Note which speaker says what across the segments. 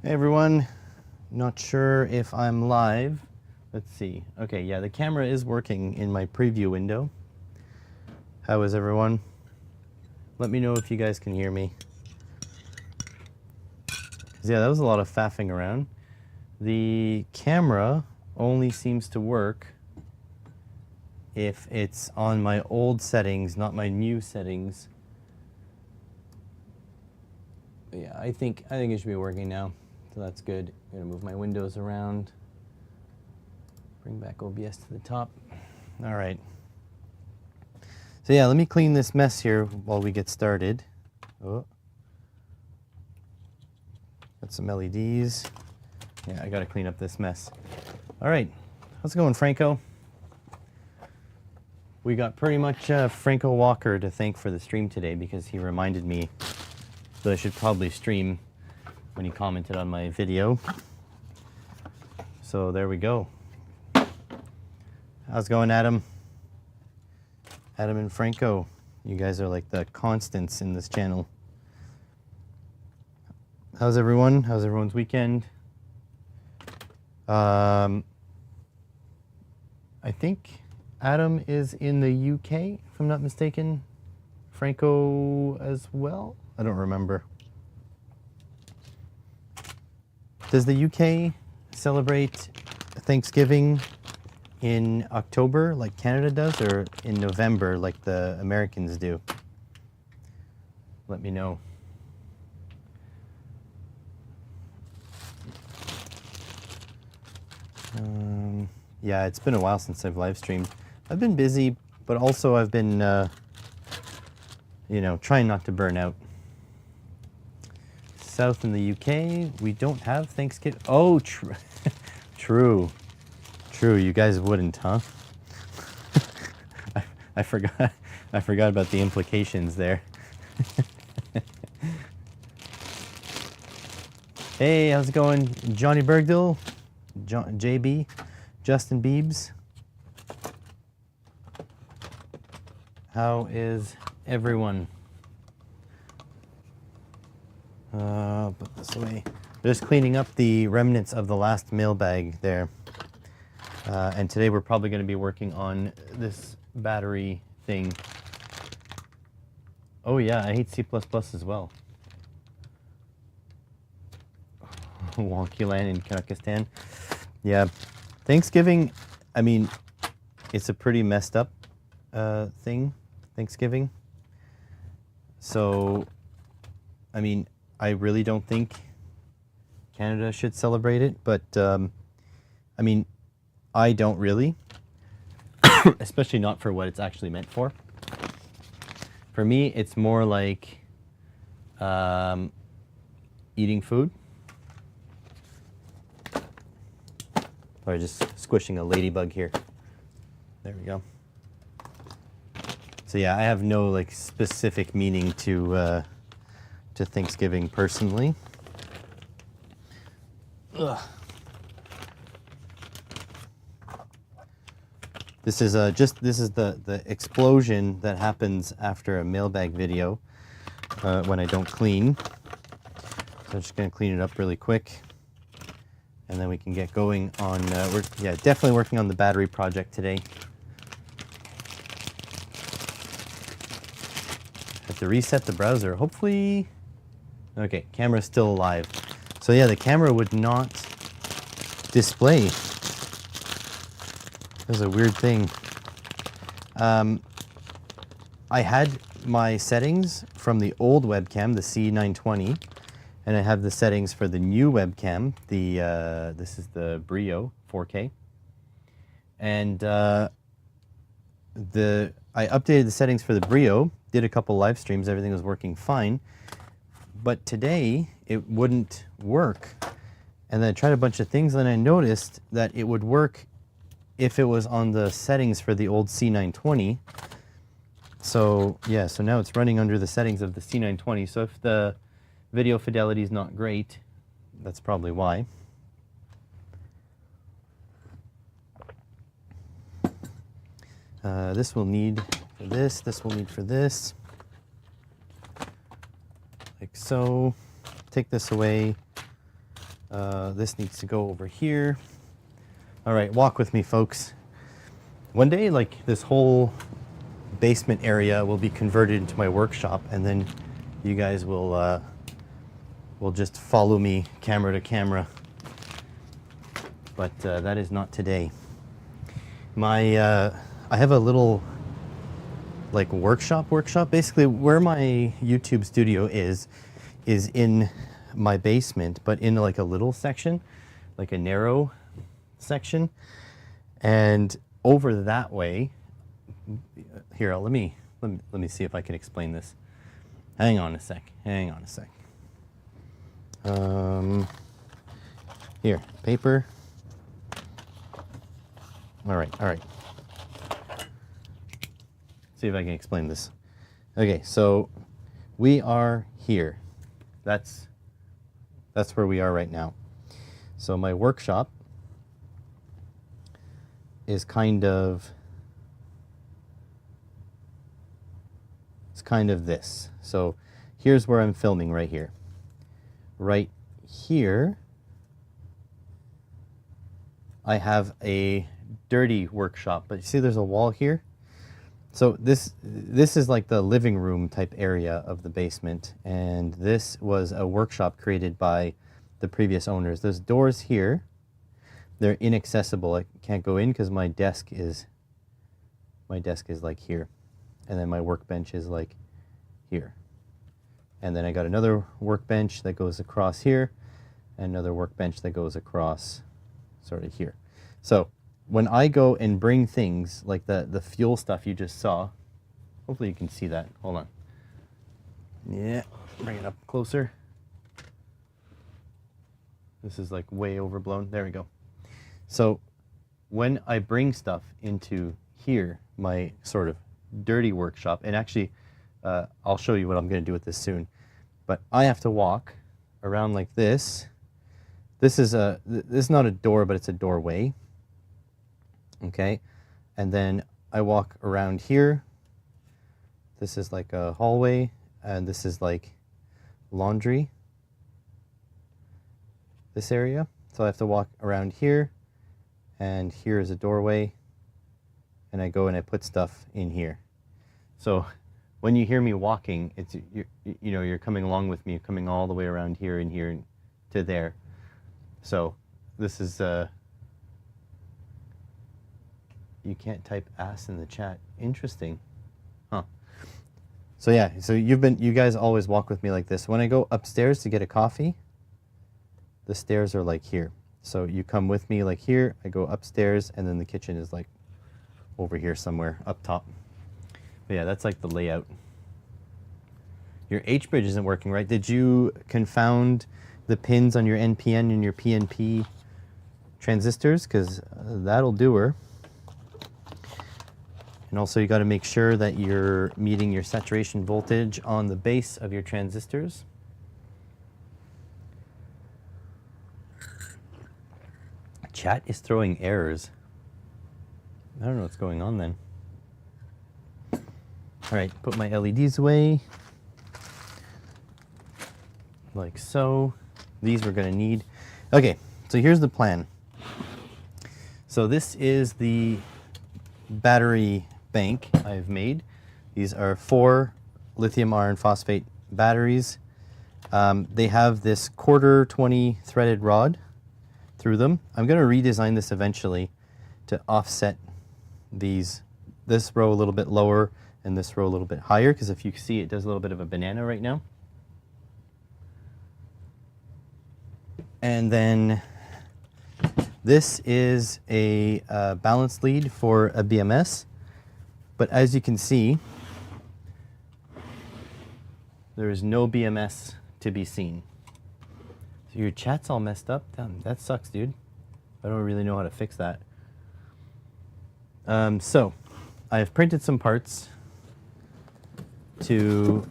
Speaker 1: Hey everyone, not sure if I'm live. Let's see. Okay, yeah, the camera is working in my preview window. How is everyone? Let me know if you guys can hear me. 'Cause yeah, that was a lot of faffing around. The camera only seems to work if it's on my old settings, not my new settings. But yeah, I think it should be working now. So that's good. I'm gonna move my windows around. Bring back OBS to the top. All right. So yeah, let me clean this mess here while we get started. Oh. Got some LEDs. Yeah, I gotta clean up this mess. All right, how's it going, Franco? We got pretty much Franco Walker to thank for the stream today because he reminded me that I should probably stream when he commented on my video. So there we go. How's it going, Adam? Adam and Franco, you guys are like the constants in this channel. How's everyone? How's everyone's weekend? I think Adam is in the UK, if I'm not mistaken. Franco as well? I don't remember. Does the UK celebrate Thanksgiving in October like Canada does, or in November like the Americans do? Let me know. Yeah, it's been a while since I've live streamed. I've been busy, but also I've been, you know, trying not to burn out. South in the UK, we don't have Thanksgiving. Oh, true. True, you guys wouldn't, huh? I forgot about the implications there. Hey, how's it going? Johnny Bergdill, JB, Justin Biebs. How is everyone? Put this away. Just cleaning up the remnants of the last mailbag there. And today we're probably going to be working on this battery thing. Oh yeah, I hate C++ as well. Wonky land in Kazakhstan. Yeah, Thanksgiving, I mean, it's a pretty messed up thing, Thanksgiving. So, I mean, I really don't think Canada should celebrate it, but I mean, I don't really, especially not for what it's actually meant for. For me, it's more like eating food. Or just squishing a ladybug here. There we go. So yeah, I have no like specific meaning to Thanksgiving personally. Ugh. This is the explosion that happens after a mailbag video when I don't clean. So I'm just gonna clean it up really quick, and then we can get going on. We're definitely working on the battery project today. Have to reset the browser. Hopefully, okay, camera's still alive. So yeah, the camera would not display. That was a weird thing. I had my settings from the old webcam, the C920, and I have the settings for the new webcam. This is the Brio 4K, and I updated the settings for the Brio. Did a couple live streams. Everything was working fine, but today it wouldn't work. And then I tried a bunch of things, and I noticed that it would work if it was on the settings for the old C920. So yeah, so now it's running under the settings of the C920. So if the video fidelity is not great, that's probably why. This will need for this will need for this. Like so. Take this away. This needs to go over here. All right, walk with me, folks. One day, like, this whole basement area will be converted into my workshop, and then you guys will just follow me camera to camera. But that is not today. I have a little like workshop. Basically, where my YouTube studio is in my basement, but in like a little section, like a narrow section. And over that way, here, let me see if I can explain this. Hang on a sec. Here, paper. All right. See if I can explain this. Okay, so we are here. That's where we are right now. So my workshop is kind of this. So here's where I'm filming right here. Right here, I have a dirty workshop, but you see there's a wall here. So this is like the living room type area of the basement, and this was a workshop created by the previous owners. There's doors here. They're inaccessible. I can't go in because my desk is like here, and then my workbench is like here, and then I got another workbench that goes across here, and another workbench that goes across sort of here. So when I go and bring things like the fuel stuff you just saw, hopefully you can see that. Hold on. Yeah, bring it up closer. This is like way overblown. There we go. So when I bring stuff into here, my sort of dirty workshop, and actually I'll show you what I'm going to do with this soon, but I have to walk around like this. This is not a door, but it's a doorway. Okay, and then I walk around here. This is like a hallway, and this is like laundry, this area. So I have to walk around here, and here is a doorway, and I go and I put stuff in here. So when you hear me walking, it's you're coming along with me. You're coming all the way around here and here to there. So this is you can't type ass in the chat. Interesting. Huh. So yeah, so you guys always walk with me like this. When I go upstairs to get a coffee, the stairs are like here. So you come with me like here, I go upstairs, and then the kitchen is like over here somewhere up top. But yeah, that's like the layout. Your H-bridge isn't working, right? Did you confound the pins on your NPN and your PNP transistors? Because that'll do her. And also you got to make sure that you're meeting your saturation voltage on the base of your transistors. Chat is throwing errors. I don't know what's going on then. All right, put my LEDs away. Like so. These we're going to need. Okay, so here's the plan. So this is the battery bank I've made. These are 4 lithium iron phosphate batteries. They have this 1/4-20 threaded rod through them. I'm going to redesign this eventually to offset this row a little bit lower and this row a little bit higher, because if you see, it does a little bit of a banana right now. And then this is a balance lead for a BMS. But as you can see, there is no BMS to be seen. So your chat's all messed up. Damn, that sucks, dude. I don't really know how to fix that. So I have printed some parts to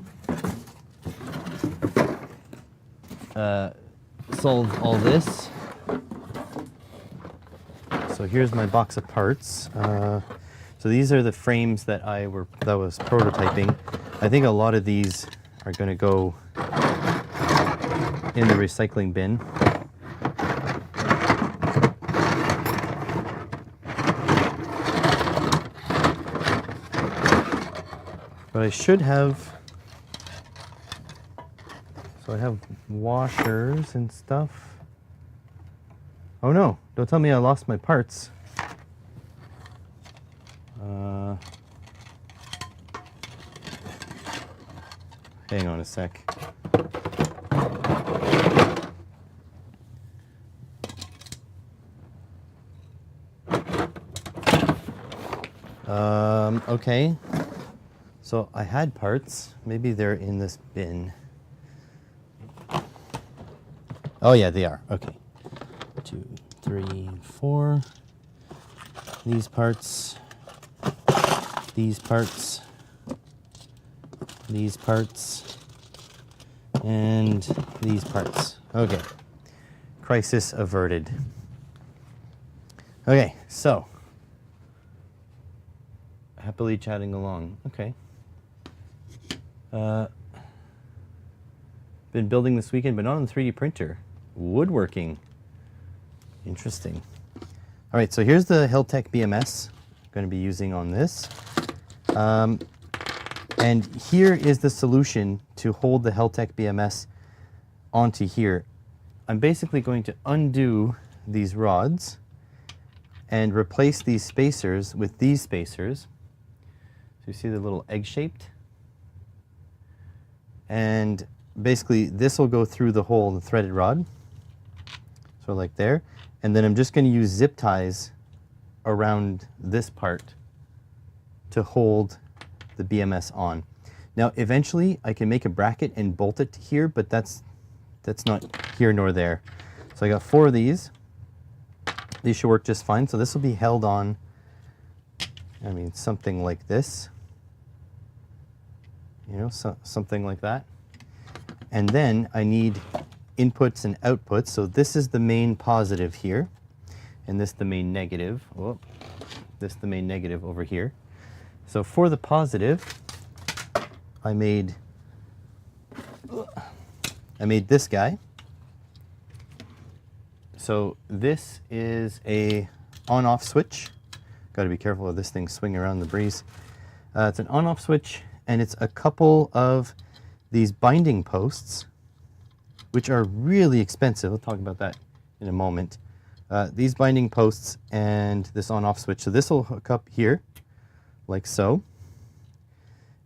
Speaker 1: solve all this. So here's my box of parts. So these are the frames that was prototyping. I think a lot of these are going to go in the recycling bin. But I should have, so I have washers and stuff. Oh no, don't tell me I lost my parts. Hang on a sec. Okay. So I had parts. Maybe they're in this bin. Oh yeah, they are. Okay. 2, 3, 4. These parts. These parts. These parts. And these parts. Okay. Crisis averted. Okay, so. Happily chatting along. Okay. Been building this weekend, but not on the 3D printer. Woodworking. Interesting. All right, so here's the Heltec BMS I'm going to be using on this. And here is the solution to hold the Heltec BMS onto here. I'm basically going to undo these rods and replace these spacers with these spacers. So you see the little egg-shaped? And basically this will go through the hole in the threaded rod. So like there. And then I'm just going to use zip ties around this part to hold the BMS on. Now eventually I can make a bracket and bolt it to here, but that's not here nor there. So I got 4 of these. These should work just fine. So this will be held on, I mean, something like this. You know, something like that. And then I need inputs and outputs. So this is the main positive here, and this the main negative. Oh, this the main negative over here. So for the positive, I made this guy. So this is a on-off switch. Got to be careful of this thing swinging around in the breeze. It's an on-off switch, and it's a couple of these binding posts, which are really expensive. We'll talk about that in a moment. These binding posts and this on-off switch. So this will hook up here, like so.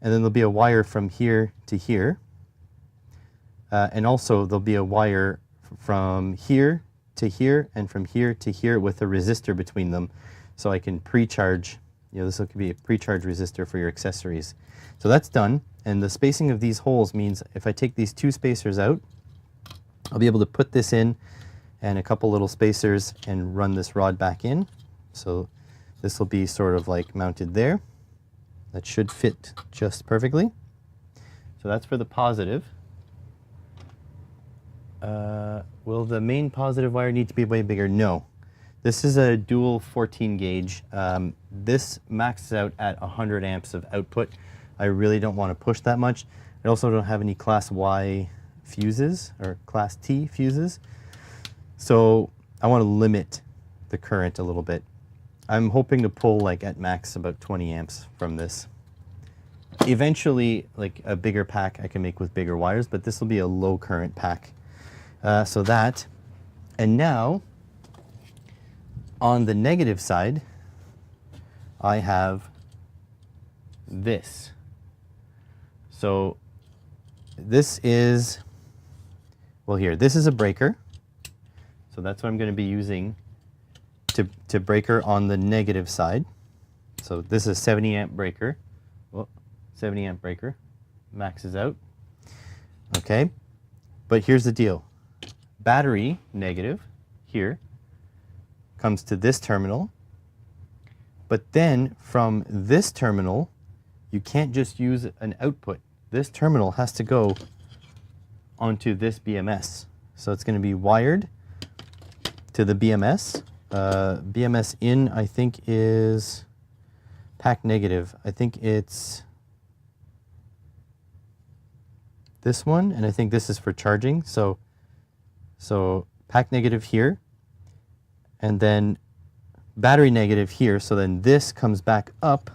Speaker 1: And then there'll be a wire from here to here. And also there'll be a wire from here to here and from here to here with a resistor between them. So I can pre-charge, you know, this could be a pre-charge resistor for your accessories. So that's done. And the spacing of these holes means if I take these 2 spacers out, I'll be able to put this in and a couple little spacers and run this rod back in. So this will be sort of like mounted there. That should fit just perfectly. So that's for the positive. Will the main positive wire need to be way bigger? No. This is a dual 14 gauge. This maxes out at 100 amps of output. I really don't want to push that much. I also don't have any class Y fuses or class T fuses. So I want to limit the current a little bit. I'm hoping to pull like at max about 20 amps from this. Eventually, like a bigger pack I can make with bigger wires, but this will be a low current pack. So that, and now on the negative side, I have this. So this is, well here, this is a breaker. So that's what I'm going to be using to breaker on the negative side. So this is a 70 amp breaker. Well, 70 amp breaker, maxes out. Okay, but here's the deal. Battery negative here comes to this terminal, but then from this terminal, you can't just use an output. This terminal has to go onto this BMS. So it's going to be wired to the BMS. BMS in, I think, is pack negative. I think it's this one, and I think this is for charging. So pack negative here, and then battery negative here. So then this comes back up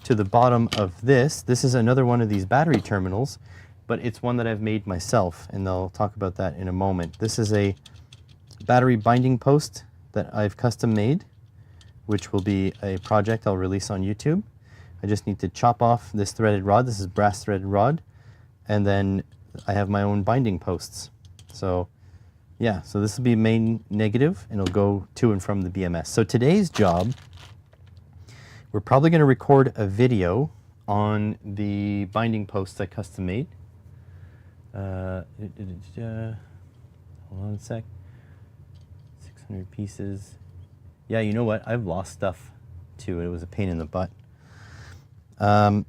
Speaker 1: to the bottom of this. This is another one of these battery terminals, but it's one that I've made myself, and I'll talk about that in a moment. This is a battery binding post that I've custom made, which will be a project I'll release on YouTube. I just need to chop off this threaded rod. This is brass threaded rod, and then I have my own binding posts. So yeah, so this will be main negative, and it'll go to and from the BMS. So today's job, we're probably going to record a video on the binding posts I custom made. Hold on a sec. 600 pieces. Yeah, you know what? I've lost stuff too. It was a pain in the butt. So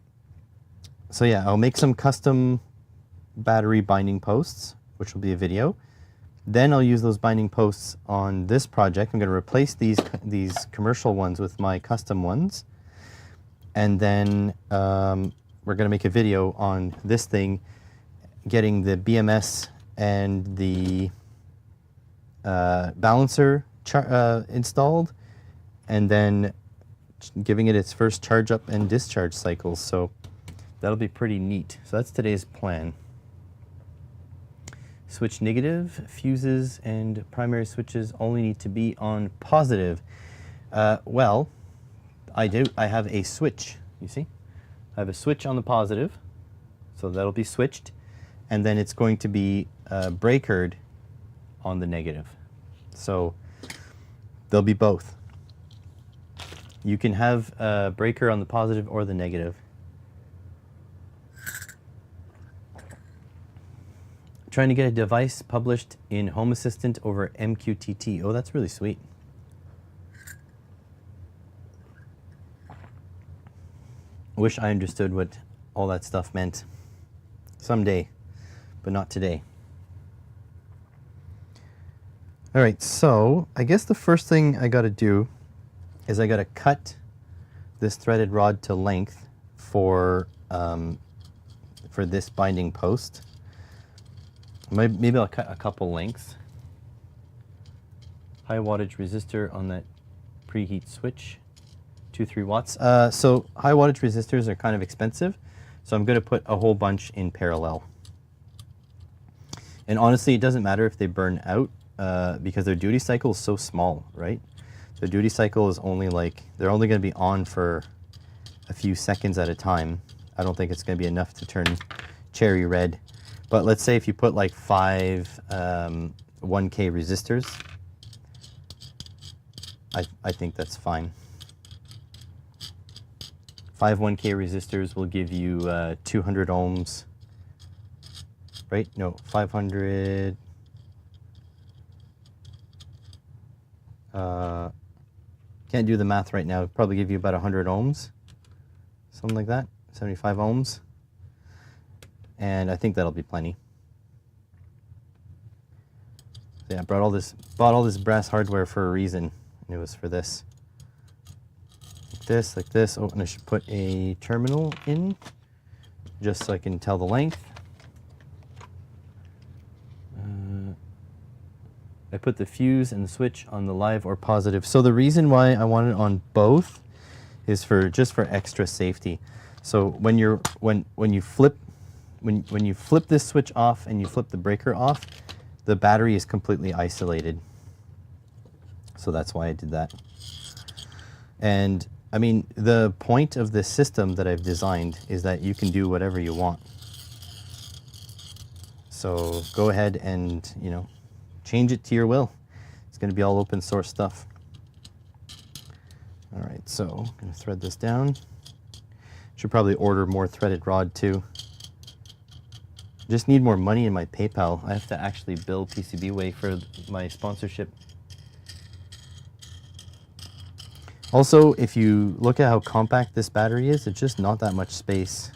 Speaker 1: yeah, I'll make some custom battery binding posts, which will be a video. Then I'll use those binding posts on this project. I'm going to replace these commercial ones with my custom ones. And then we're going to make a video on this thing, getting the BMS and the balancer installed, and then giving it its first charge up and discharge cycles. So that'll be pretty neat. So that's today's plan. Switch negative, fuses and primary switches only need to be on positive. Well, I have a switch, you see? I have a switch on the positive, so that'll be switched, and then it's going to be breakered on the negative. So they'll be both. You can have a breaker on the positive or the negative. Trying to get a device published in Home Assistant over MQTT. Oh, that's really sweet. Wish I understood what all that stuff meant. Someday, but not today. All right, so I guess the first thing I got to do is I got to cut this threaded rod to length for this binding post. Maybe I'll cut a couple lengths. High wattage resistor on that preheat switch, 2-3 watts. So high wattage resistors are kind of expensive, so I'm going to put a whole bunch in parallel. And honestly, it doesn't matter if they burn out because their duty cycle is so small, right? Their duty cycle is only like, they're only going to be on for a few seconds at a time. I don't think it's going to be enough to turn cherry red. But let's say if you put like 5 1K resistors, I think that's fine. 5 1K resistors will give you 200 ohms, right? No, 500. Can't do the math right now. It'll probably give you about 100 ohms, something like that, 75 ohms. And I think that'll be plenty. So yeah, bought all this brass hardware for a reason, and it was for this. Like this. Oh, and I should put a terminal in, just so I can tell the length. I put the fuse and the switch on the live or positive. So the reason why I want it on both is just for extra safety. So when you flip this switch off and you flip the breaker off, the battery is completely isolated. So that's why I did that. And I mean, the point of this system that I've designed is that you can do whatever you want. So go ahead and, you know, change it to your will. It's going to be all open source stuff. All right, so I'm going to thread this down. Should probably order more threaded rod too. Just need more money in my PayPal. I have to actually bill PCBWay for my sponsorship. Also, if you look at how compact this battery is, it's just not that much space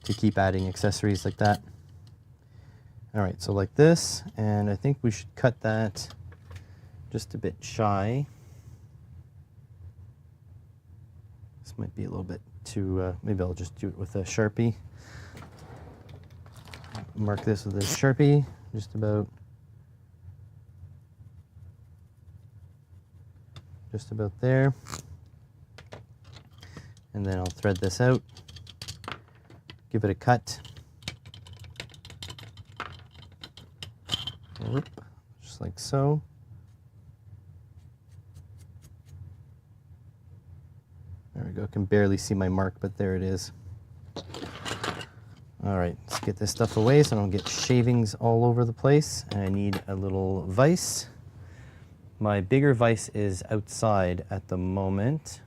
Speaker 1: to keep adding accessories like that. All right, so like this, and I think we should cut that just a bit shy. This might be a little bit too, maybe I'll just do it with a Sharpie. Mark this with a Sharpie, just about there. And then I'll thread this out, give it a cut. Just like so. There we go. I can barely see my mark, but there it is. All right, let's get this stuff away so I don't get shavings all over the place. And I need a little vise. My bigger vise is outside at the moment,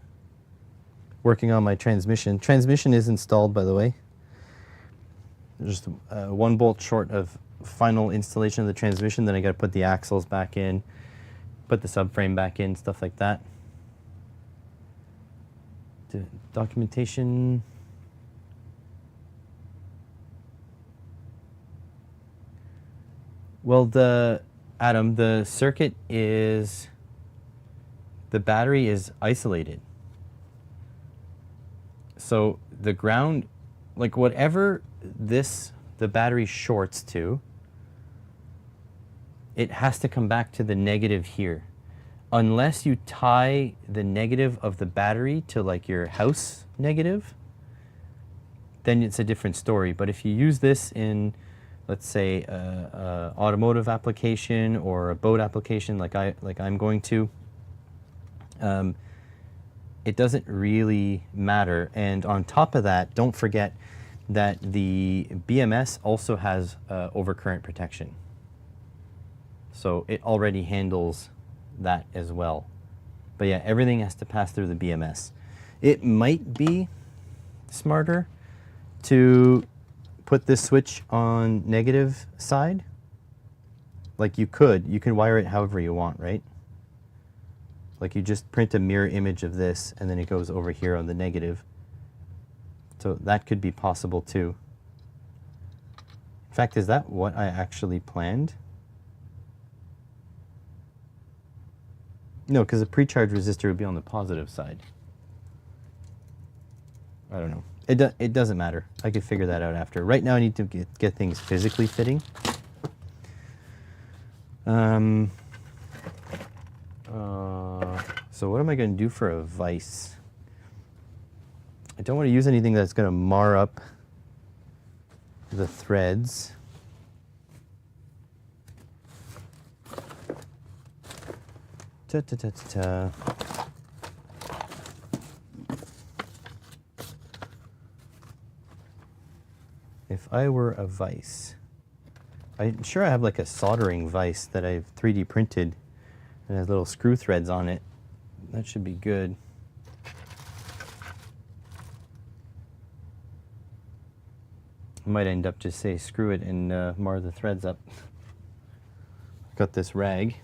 Speaker 1: working on my transmission. Transmission is installed, by the way. Just one bolt short of final installation of the transmission. Then I got to put the axles back in, put the subframe back in, stuff like that. Documentation. Well, Adam, the circuit is, the battery is isolated. So the ground, like whatever the battery shorts to, it has to come back to the negative here. Unless you tie the negative of the battery to like your house negative, then it's a different story. But if you use this in, let's say, a automotive application or a boat application like I'm going to, it doesn't really matter. And on top of that, don't forget that the BMS also has overcurrent protection. So it already handles that as well. But yeah, everything has to pass through the BMS. It might be smarter to put this switch on negative side. Like you can wire it however you want, right? Like you just print a mirror image of this and then it goes over here on the negative. So that could be possible too. In fact, is that what I actually planned? No, because the pre-charge resistor would be on the positive side. I don't know. It doesn't matter. I could figure that out after. Right now I need to get things physically fitting. So what am I going to do for a vise? I don't want to use anything that's going to mar up the threads. Ta-ta-ta-ta-ta. If I were a vise, I'm sure I have like a soldering vise that I've 3D printed and has little screw threads on it. That should be good. I might end up just say screw it and mar the threads up. Got this rag.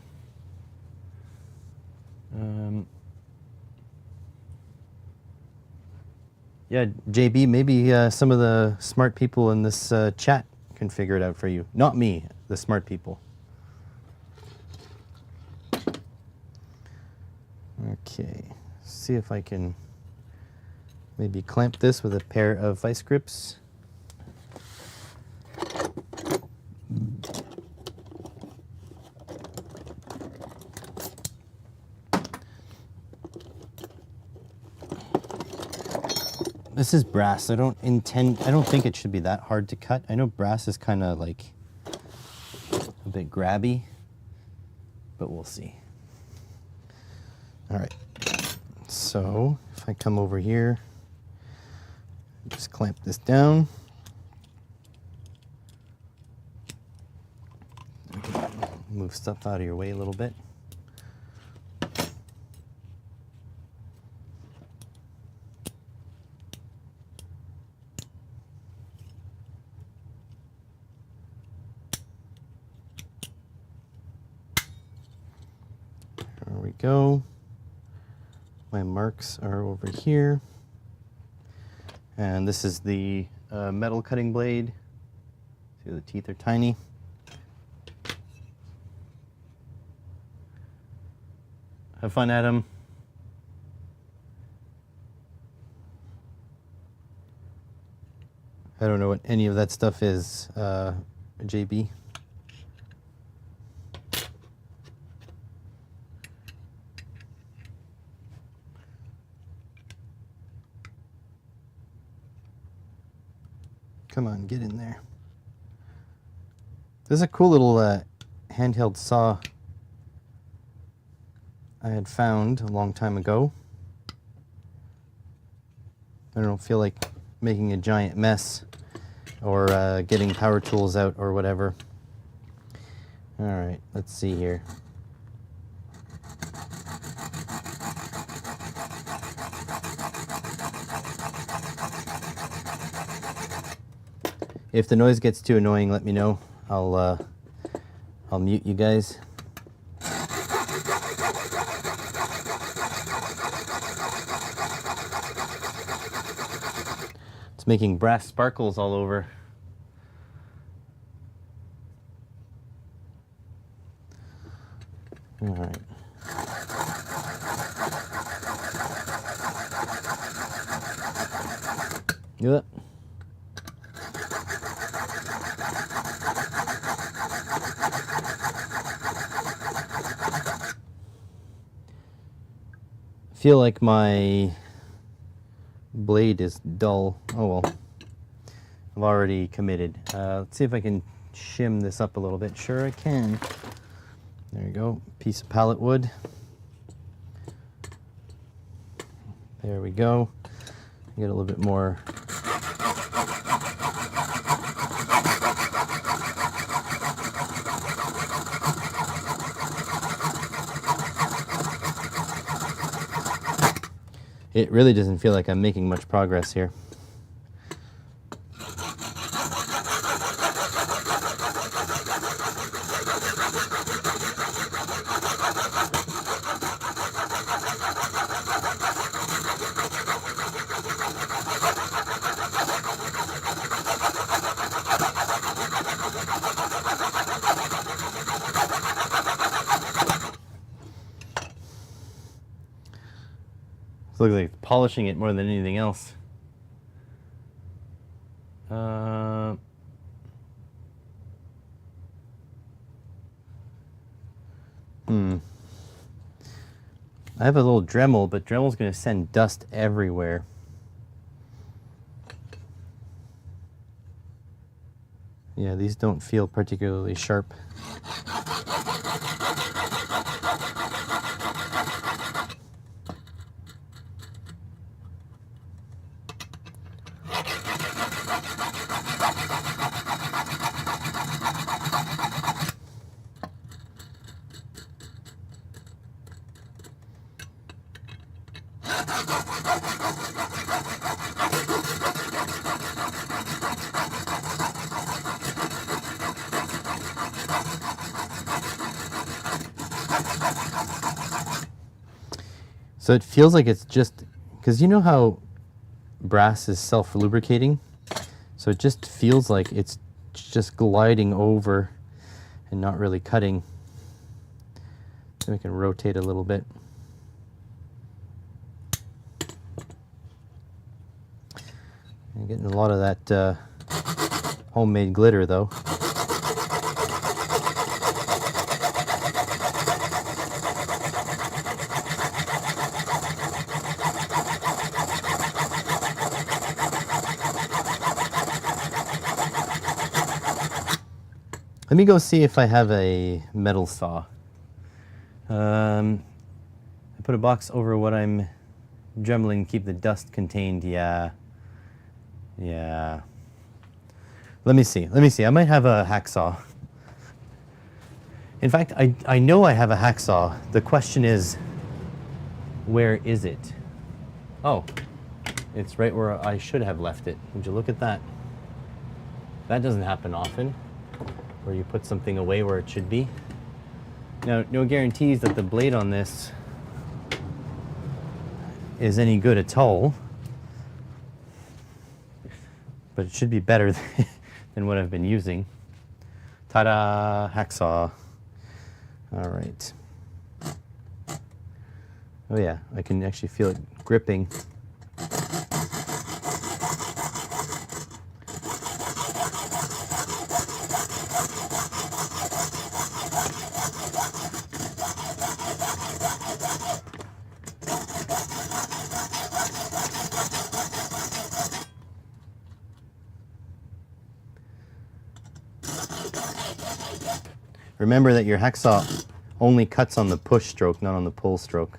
Speaker 1: Yeah, JB, maybe some of the smart people in this chat can figure it out for you. Not me, the smart people. Okay, see if I can maybe clamp this with a pair of vice grips. This is brass. I don't think it should be that hard to cut. I know brass is kind of like a bit grabby, but we'll see. All right, so if I come over here, just clamp this down. Move stuff out of your way a little bit. There we go. My marks are over here. And this is the metal cutting blade. See, the teeth are tiny. Have fun, Adam. I don't know what any of that stuff is, JB. Come on, get in there. This is a cool little handheld saw I had found a long time ago. I don't feel like making a giant mess or getting power tools out or whatever. All right, let's see here. If the noise gets too annoying, let me know. I'll mute you guys. It's making brass sparkles all over. All right. Yep. Feel like my blade is dull. Oh well. I've already committed. Let's see if I can shim this up a little bit. Sure I can. There you go. Piece of pallet wood. There we go. Get a little bit more. It really doesn't feel like I'm making much progress here. It looks like it's polishing it more than anything else. I have a little Dremel, but Dremel's going to send dust everywhere. Yeah, these don't feel particularly sharp. So it feels like it's just, because you know how brass is self-lubricating? So it just feels like it's just gliding over and not really cutting. So we can rotate a little bit. I'm getting a lot of that homemade glitter though. Let me go see if I have a metal saw. I put a box over what I'm dremeling to keep the dust contained. Yeah. Let me see. I might have a hacksaw. In fact, I know I have a hacksaw. The question is, where is it? Oh, it's right where I should have left it. Would you look at that? That doesn't happen often, where you put something away where it should be. Now, no guarantees that the blade on this is any good at all, but it should be better than what I've been using. Ta-da! Hacksaw. All right. Oh yeah, I can actually feel it gripping. Remember that your hacksaw only cuts on the push stroke, not on the pull stroke.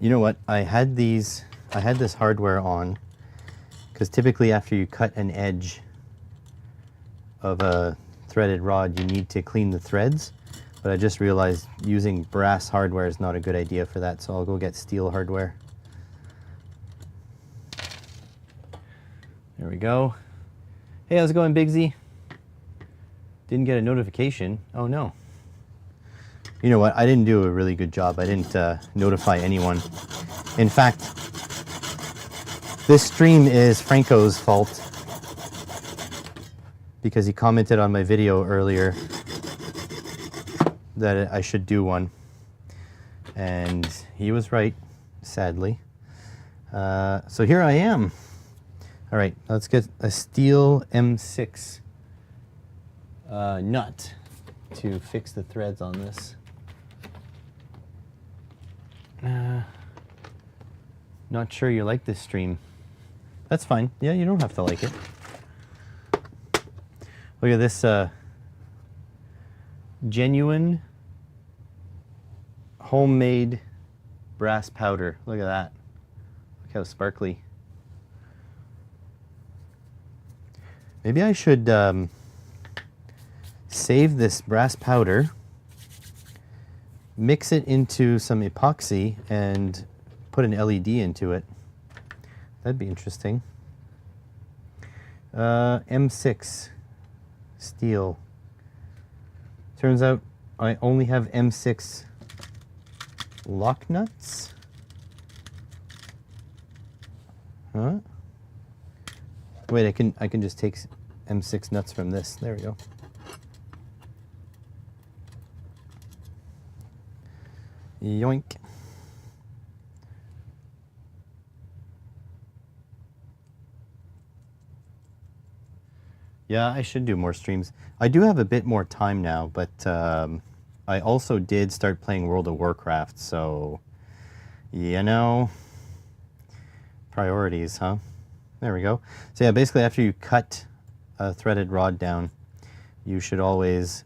Speaker 1: You know what? I had this hardware on because typically after you cut an edge of a threaded rod, you need to clean the threads. But I just realized using brass hardware is not a good idea for that, so I'll go get steel hardware. There we go. Hey, how's it going, Bigsy? Didn't get a notification. Oh no. You know what? I didn't do a really good job. I didn't notify anyone. In fact, this stream is Franco's fault because he commented on my video earlier that I should do one. And he was right, sadly. So here I am. All right, let's get a steel M6 nut to fix the threads on this. Not sure you like this stream. That's fine. Yeah, you don't have to like it. Look at this genuine homemade brass powder. Look at that. Look how sparkly. Maybe I should save this brass powder, mix it into some epoxy, and put an LED into it. That'd be interesting. M6 steel. Turns out I only have M6 lock nuts. Huh? Wait, I can just take M6 nuts from this. There we go. Yoink. Yeah, I should do more streams. I do have a bit more time now, but I also did start playing World of Warcraft, so, you know, priorities, huh? There we go. So yeah, basically after you cut a threaded rod down, you should always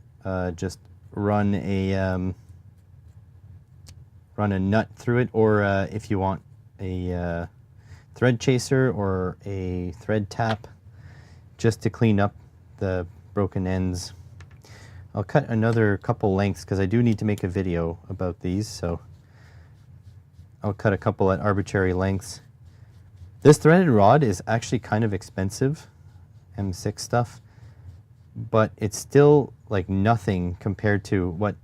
Speaker 1: just run a nut through it, or if you want a thread chaser or a thread tap, just to clean up the broken ends. I'll cut another couple lengths because I do need to make a video about these, so I'll cut a couple at arbitrary lengths. This threaded rod is actually kind of expensive, M6 stuff, but it's still like nothing compared to what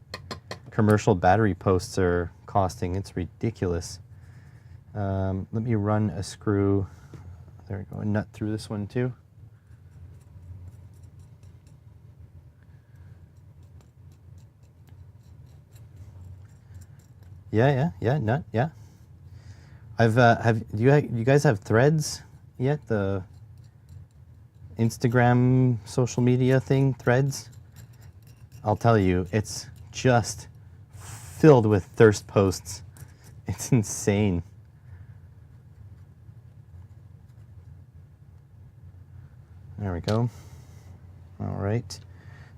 Speaker 1: commercial battery posts are costing. It's ridiculous. Let me run a screw, there we go, a nut through this one too. Yeah, nut, yeah. Do you guys have Threads yet? The Instagram social media thing, Threads? I'll tell you, it's just filled with thirst posts. It's insane. There we go. All right.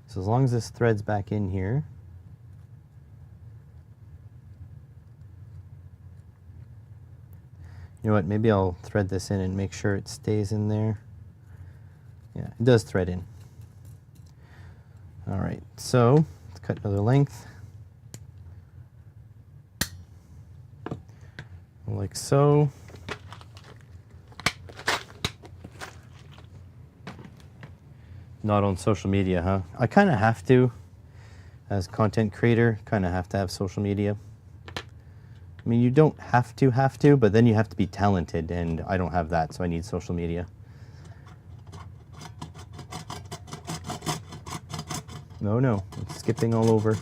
Speaker 1: So as long as this thread's back in here. You know what, maybe I'll thread this in and make sure it stays in there. Yeah, it does thread in. All right, so let's cut another length. Like so. Not on social media, huh? I kind of have to. As content creator, kind of have to have social media. I mean, you don't have to, but then you have to be talented, and I don't have that, so I need social media. No, it's skipping all over.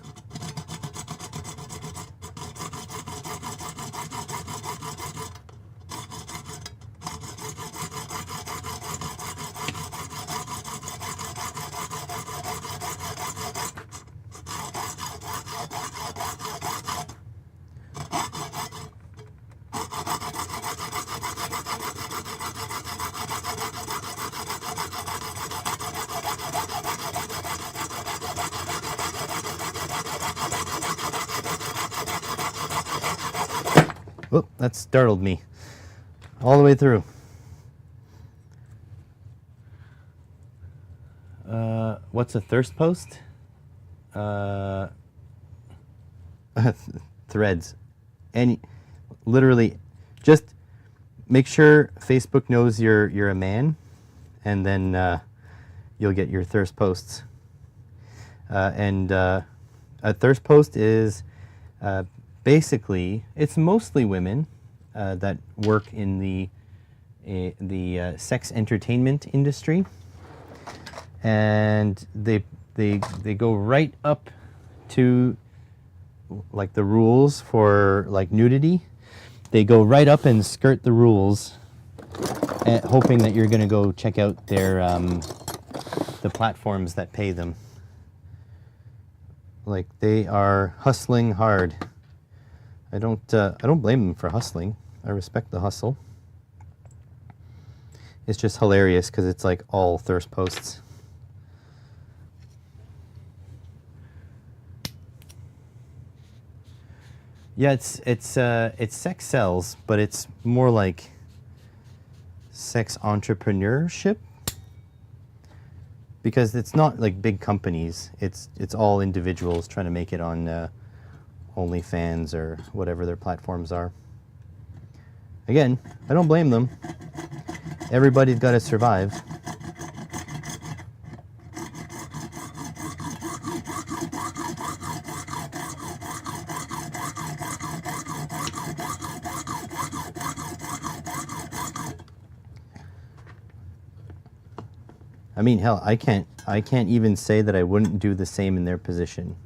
Speaker 1: Whoop, that startled me all the way through. What's a thirst post? Threads. Literally, just make sure Facebook knows you're a man, and then you'll get your thirst posts. A thirst post is basically, it's mostly women that work in the sex entertainment industry, and they go right up to like the rules for like nudity. They go right up and skirt the rules, hoping that you're going to go check out their the platforms that pay them. Like, they are hustling hard. I don't blame them for hustling. I respect the hustle. It's just hilarious because it's like all thirst posts. Yeah, it's sex sells, but it's more like sex entrepreneurship, because it's not like big companies. It's all individuals trying to make it on OnlyFans or whatever their platforms are. Again, I don't blame them. Everybody's got to survive. I mean, hell, I can't even say that I wouldn't do the same in their position.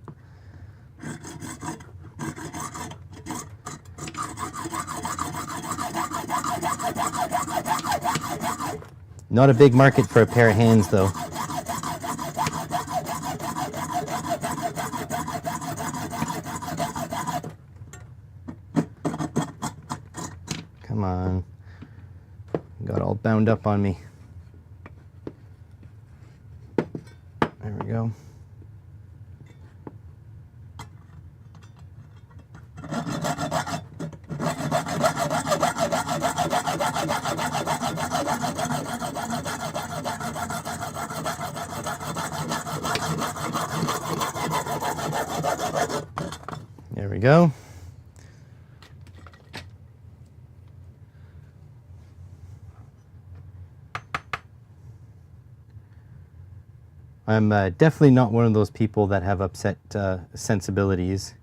Speaker 1: Not a big market for a pair of hands, though. Come on. Got all bound up on me. There we go. There we go. I'm definitely not one of those people that have upset sensibilities.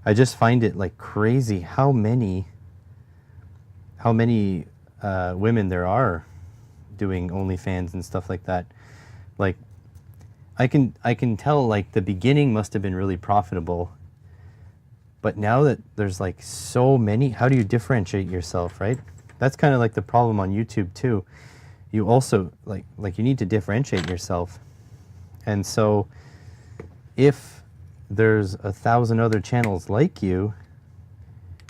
Speaker 1: I just find it like crazy how many women there are doing OnlyFans and stuff like that. Like, I can tell like the beginning must have been really profitable, but now that there's like so many, how do you differentiate yourself, right? That's kind of like the problem on YouTube too. You also like you need to differentiate yourself. And so if there's 1,000 other channels like you,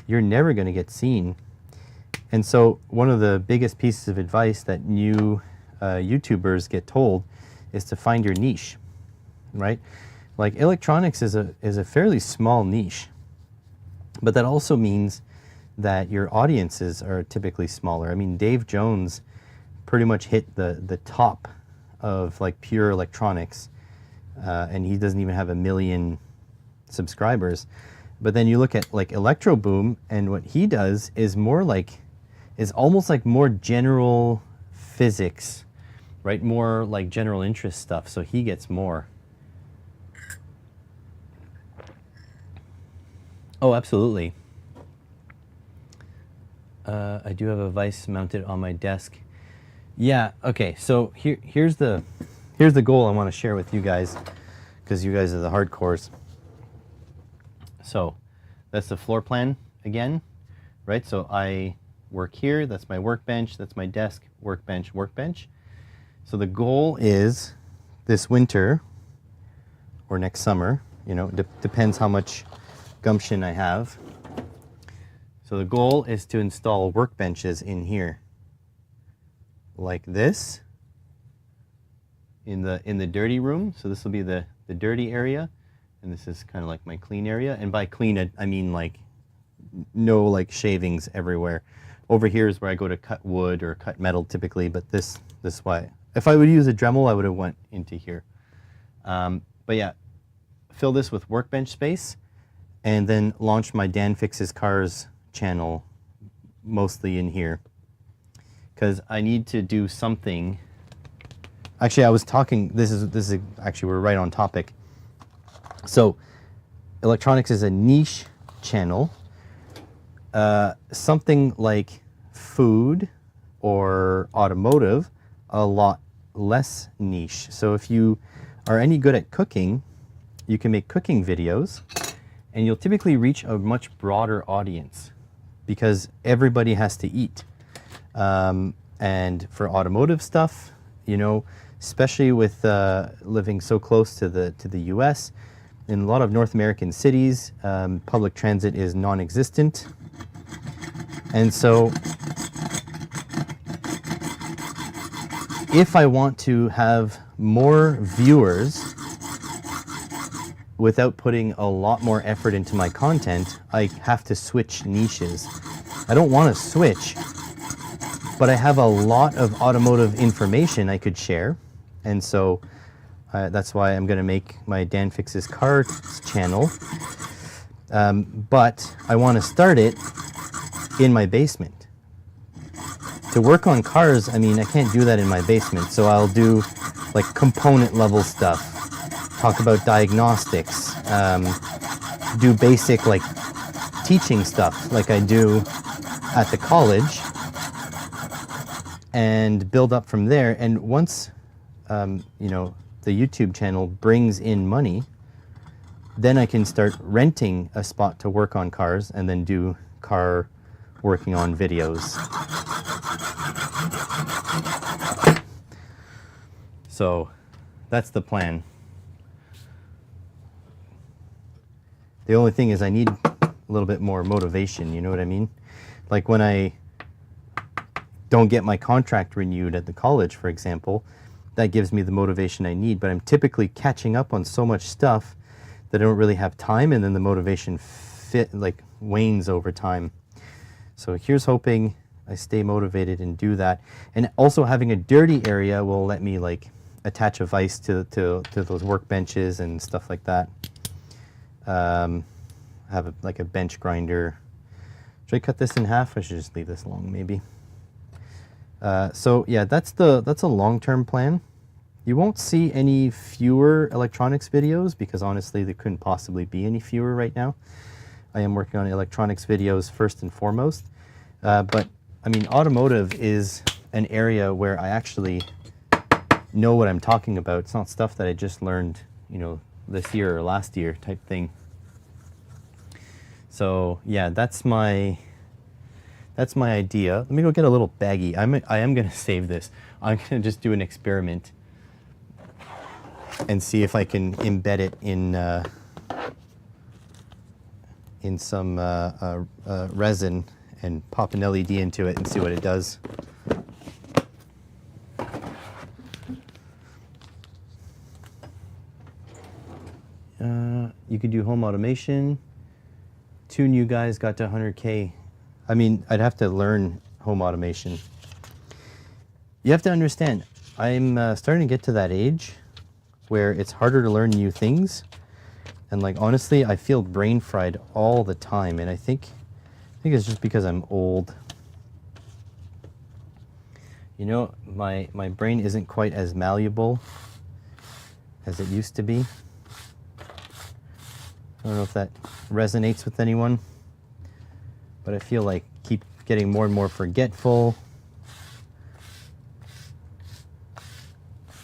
Speaker 1: you're never going to get seen. And so one of the biggest pieces of advice that new YouTubers get told is to find your niche, right? Like, electronics is a fairly small niche, but that also means that your audiences are typically smaller. I mean, Dave Jones pretty much hit the top of like pure electronics, and he doesn't even have 1 million subscribers. But then you look at like Electro Boom, and what he does is almost like more general physics, right? More like general interest stuff. So he gets more. Oh, absolutely. I do have a Vice mounted on my desk. Yeah, okay, so here's the goal I want to share with you guys, because you guys are the hardcores. So that's the floor plan again, right? So I work here, that's my workbench, that's my desk, workbench, workbench. So the goal is this winter or next summer, you know, depends how much gumption I have. So the goal is to install workbenches in here, like this, in the dirty room. So this will be the dirty area, and this is kind of like my clean area. And by clean, I mean like no like shavings everywhere. Over here is where I go to cut wood or cut metal typically, but this way. If I would use a Dremel, I would have went into here. But yeah, fill this with workbench space and then launch my Dan Fixes Cars channel mostly in here. Because I need to do something. Actually, I was talking, this is actually, we're right on topic. So electronics is a niche channel. Something like food or automotive, a lot less niche. So if you are any good at cooking, you can make cooking videos and you'll typically reach a much broader audience because everybody has to eat. And for automotive stuff, you know, especially with living so close to the US, in a lot of North American cities, public transit is non-existent. And so if I want to have more viewers without putting a lot more effort into my content, I have to switch niches. I don't want to switch, but I have a lot of automotive information I could share. And so that's why I'm going to make my Dan Fixes Cars channel. But I want to start it in my basement. To work on cars, I mean, I can't do that in my basement, so I'll do like component level stuff, talk about diagnostics, do basic like teaching stuff like I do at the college, and build up from there. And once, you know, the YouTube channel brings in money, then I can start renting a spot to work on cars and then do car working on videos. So that's the plan. The only thing is I need a little bit more motivation, you know what I mean? Like when I don't get my contract renewed at the college, for example, that gives me the motivation I need, but I'm typically catching up on so much stuff that I don't really have time, and then the motivation wanes over time. So here's hoping I stay motivated and do that. And also having a dirty area will let me like attach a vise to those workbenches and stuff like that. Have like a bench grinder. Should I cut this in half? I should just leave this long maybe. So yeah, that's a long-term plan. You won't see any fewer electronics videos because honestly there couldn't possibly be any fewer right now. I am working on electronics videos first and foremost. But I mean, automotive is an area where I actually know what I'm talking about. It's not stuff that I just learned, you know, this year or last year type thing. So yeah, that's my idea. Let me go get a little baggie. I am gonna save this. I'm gonna just do an experiment and see if I can embed it in some resin and pop an LED into it and see what it does. You could do home automation. 2 new guys got to 100K. I mean, I'd have to learn home automation. You have to understand, I'm starting to get to that age where it's harder to learn new things. And like, honestly, I feel brain fried all the time. And I think it's just because I'm old. You know, my brain isn't quite as malleable as it used to be. I don't know if that resonates with anyone, but I feel like keep getting more and more forgetful.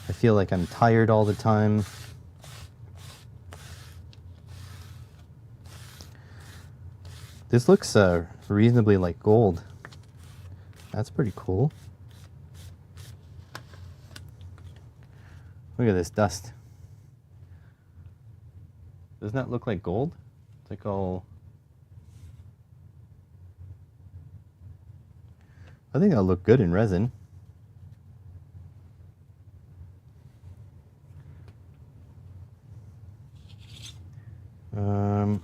Speaker 1: I feel like I'm tired all the time. This looks reasonably like gold. That's pretty cool. Look at this dust. Doesn't that look like gold? It's like all... I think that'll look good in resin. There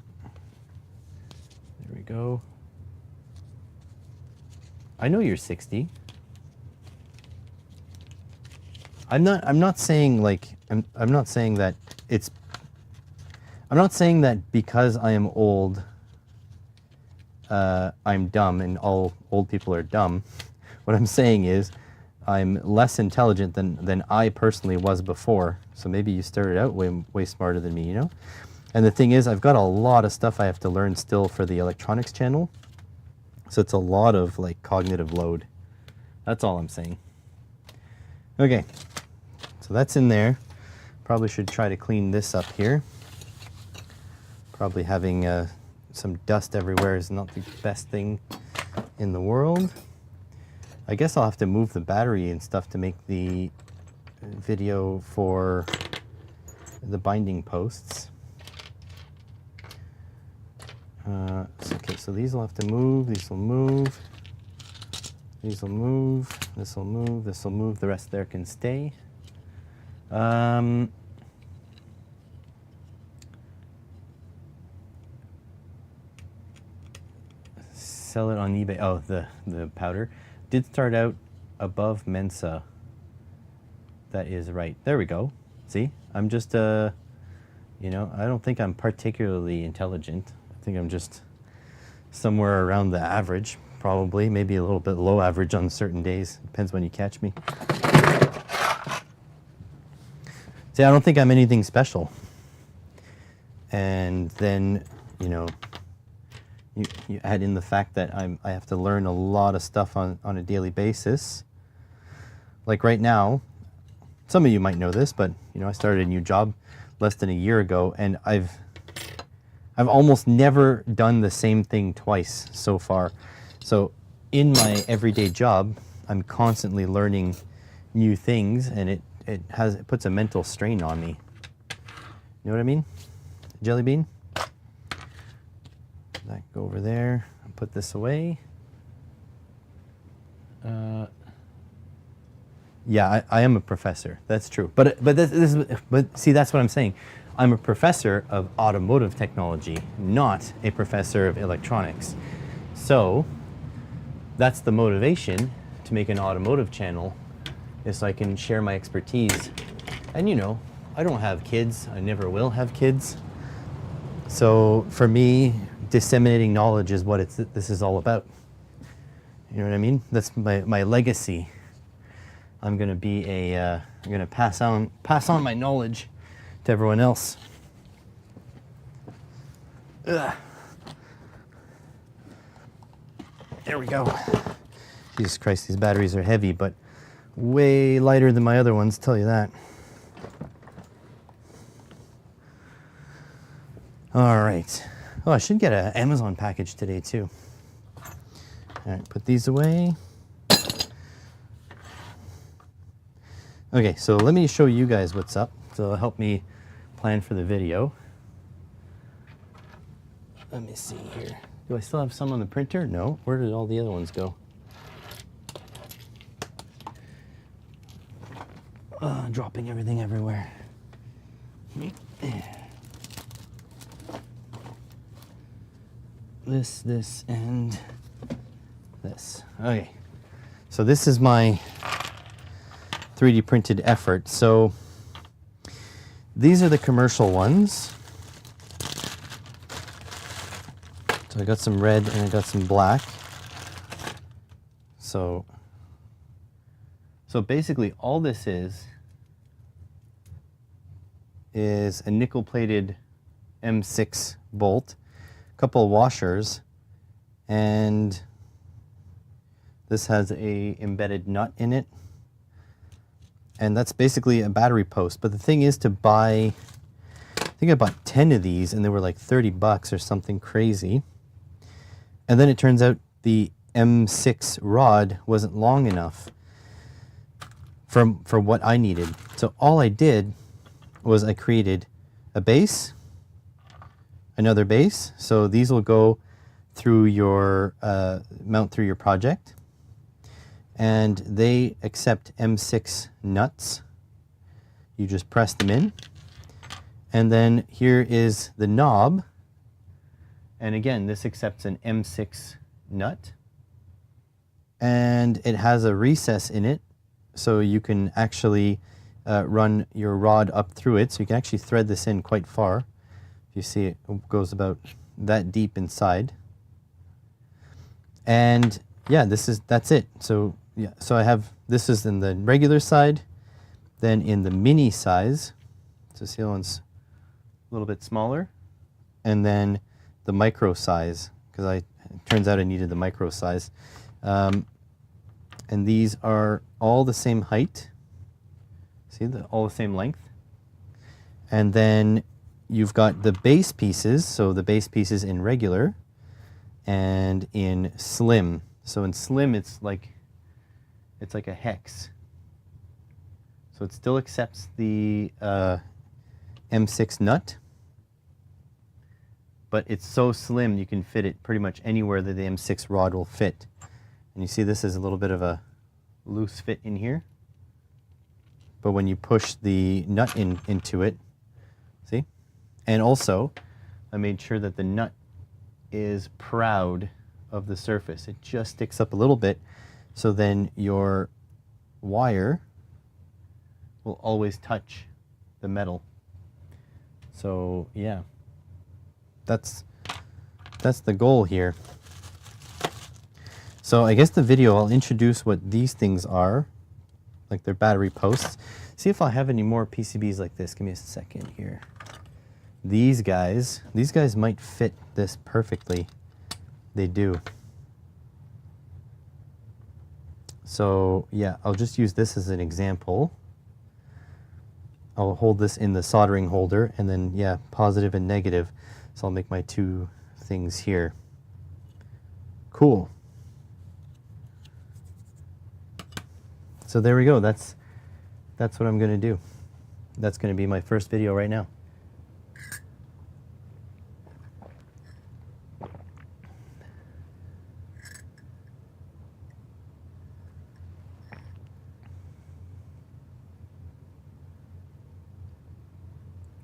Speaker 1: we go. I know you're 60. I'm not saying like I'm not saying that it's I'm not saying that because I am old I'm dumb and all old people are dumb. What I'm saying is I'm less intelligent than I personally was before. So maybe you started out way smarter than me, you know? And the thing is, I've got a lot of stuff I have to learn still for the electronics channel. So it's a lot of like cognitive load. That's all I'm saying. Okay, so that's in there. Probably should try to clean this up here. Probably having some dust everywhere is not the best thing in the world. I guess I'll have to move the battery and stuff to make the video for the binding posts. Okay, so these will have to move, these will move, these will move, this will move, this will move, the rest there can stay. Sell it on eBay. Oh, the powder did start out above Mensa. That is right. There we go. See, I'm just you know, I don't think I'm particularly intelligent. I think I'm just somewhere around the average, probably, maybe a little bit low average on certain days. Depends when you catch me. See, I don't think I'm anything special. And then, you know, you add in the fact that I have to learn a lot of stuff on a daily basis. Like right now, some of you might know this, but you know, I started a new job less than a year ago, and I've almost never done the same thing twice so far. So in my everyday job, I'm constantly learning new things, and it puts a mental strain on me. You know what I mean? Jelly bean? That go over there. I'll put this away. Yeah, I am a professor. That's true. But see, that's what I'm saying. I'm a professor of automotive technology, not a professor of electronics. So that's the motivation to make an automotive channel, is so I can share my expertise. And you know, I don't have kids. I never will have kids. So for me, disseminating knowledge is what this is all about. You know what I mean? That's my legacy. I'm gonna be I'm gonna pass on my knowledge to everyone else. Ugh. There we go. Jesus Christ, these batteries are heavy, but way lighter than my other ones, tell you that. All right. Oh, I should get an Amazon package today too. All right, put these away. Okay, so let me show you guys what's up. So it'll help me plan for the video. Let me see here. Do I still have some on the printer? No. Where did all the other ones go? Dropping everything everywhere. This, and this. Okay. So this is my 3D printed effort. So these are the commercial ones. So I got some red and I got some black. So basically all this is a nickel plated M6 bolt, a couple of washers, and this has a embedded nut in it. And that's basically a battery post. But the thing is to buy, I think I bought 10 of these and they were like 30 bucks or something crazy. And then it turns out the M6 rod wasn't long enough for what I needed. So all I did was I created a base, another base. So these will go through your, mount through your project. And they accept M6 nuts. You just press them in. And then here is the knob. And again, this accepts an M6 nut. and it has a recess in it, so you can actually run your rod up through it. So you can actually thread this in quite far. If you see, it goes about that deep inside. And yeah, that's it. So yeah, so I have, this is in the regular side, then in the mini size. So see, that one's a little bit smaller, and then the micro size, because it turns out I needed the micro size. And these are all the same height. See, all the same length. And then you've got the base pieces. So the base pieces in regular and in slim. So in slim, it's like a hex. So it still accepts the M6 nut, but it's so slim you can fit it pretty much anywhere that the M6 rod will fit. And you see this is a little bit of a loose fit in here. But when you push the nut into it, see? And also, I made sure that the nut is proud of the surface. It just sticks up a little bit, so then your wire will always touch the metal. So yeah, that's the goal here. So I guess the video, I'll introduce what these things are, like their battery posts. See if I have any more PCBs like this. Give me a second here. These guys might fit this perfectly. They do. So yeah, I'll just use this as an example. I'll hold this in the soldering holder, and then yeah, positive and negative. So I'll make my two things here. Cool. So there we go. That's what I'm going to do. That's going to be my first video right now.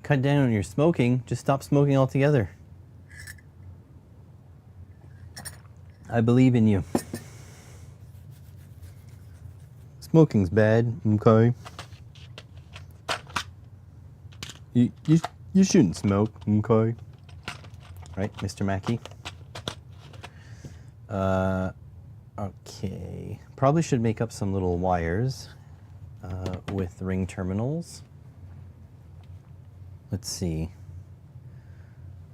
Speaker 1: Cut down on your smoking. Just stop smoking altogether. I believe in you. Smoking's bad, okay? You shouldn't smoke, okay? Right, Mr. Mackey? Okay. Probably should make up some little wires with ring terminals. Let's see.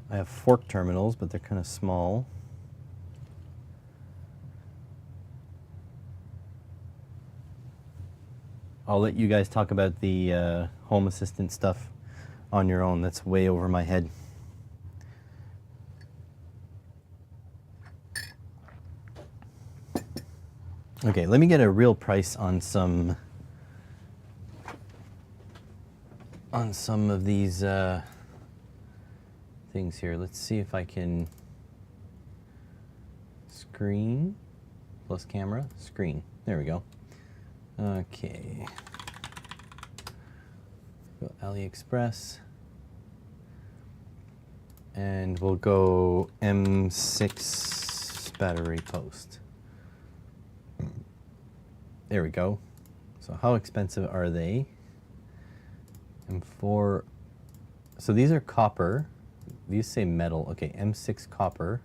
Speaker 1: I have fork terminals, but they're kind of small. I'll let you guys talk about the Home Assistant stuff on your own. That's way over my head. Okay, let me get a real price on some of these things here. Let's see if I can screen plus camera, screen. There we go. Okay. Go AliExpress. And we'll go M6 battery post. There we go. So how expensive are they? M4. So these are copper. These say metal. Okay, M6 copper.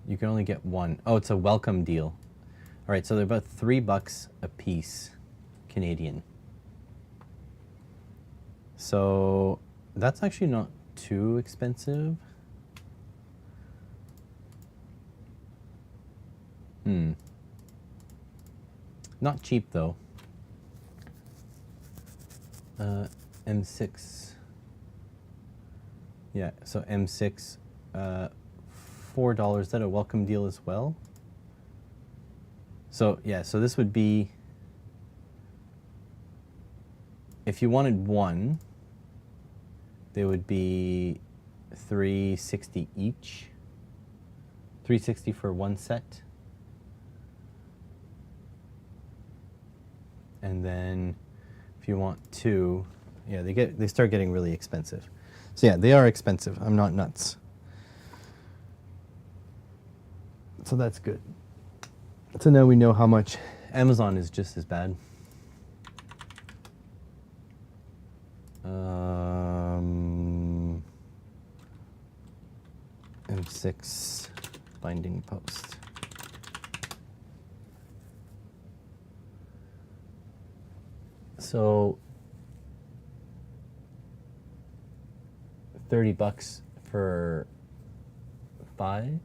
Speaker 1: You can only get one. Oh, it's a welcome deal. All right, so they're about $3 a piece, Canadian. So that's actually not too expensive. Not cheap though. M6. Yeah, so M6, $4. Is that a welcome deal as well? So yeah, so this would be, if you wanted one, they would be $360 each. $360 for one set. And then if you want two, yeah, they start getting really expensive. So yeah, they are expensive. I'm not nuts. So that's good. So now we know how much. Amazon is just as bad. M6 binding post. So $30 for 5.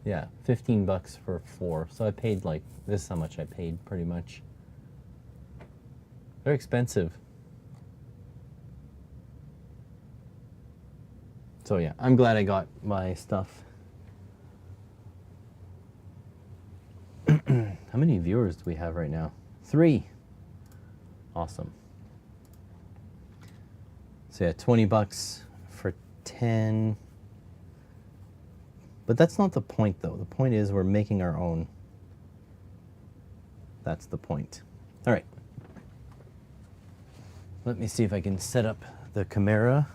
Speaker 1: Yeah, $15 for 4. So I paid like, this is how much I paid pretty much. Very expensive. So yeah, I'm glad I got my stuff. How many viewers do we have right now? 3. Awesome. So yeah, $20 for 10. But that's not the point though. The point is we're making our own. That's the point. All right. Let me see if I can set up the camera.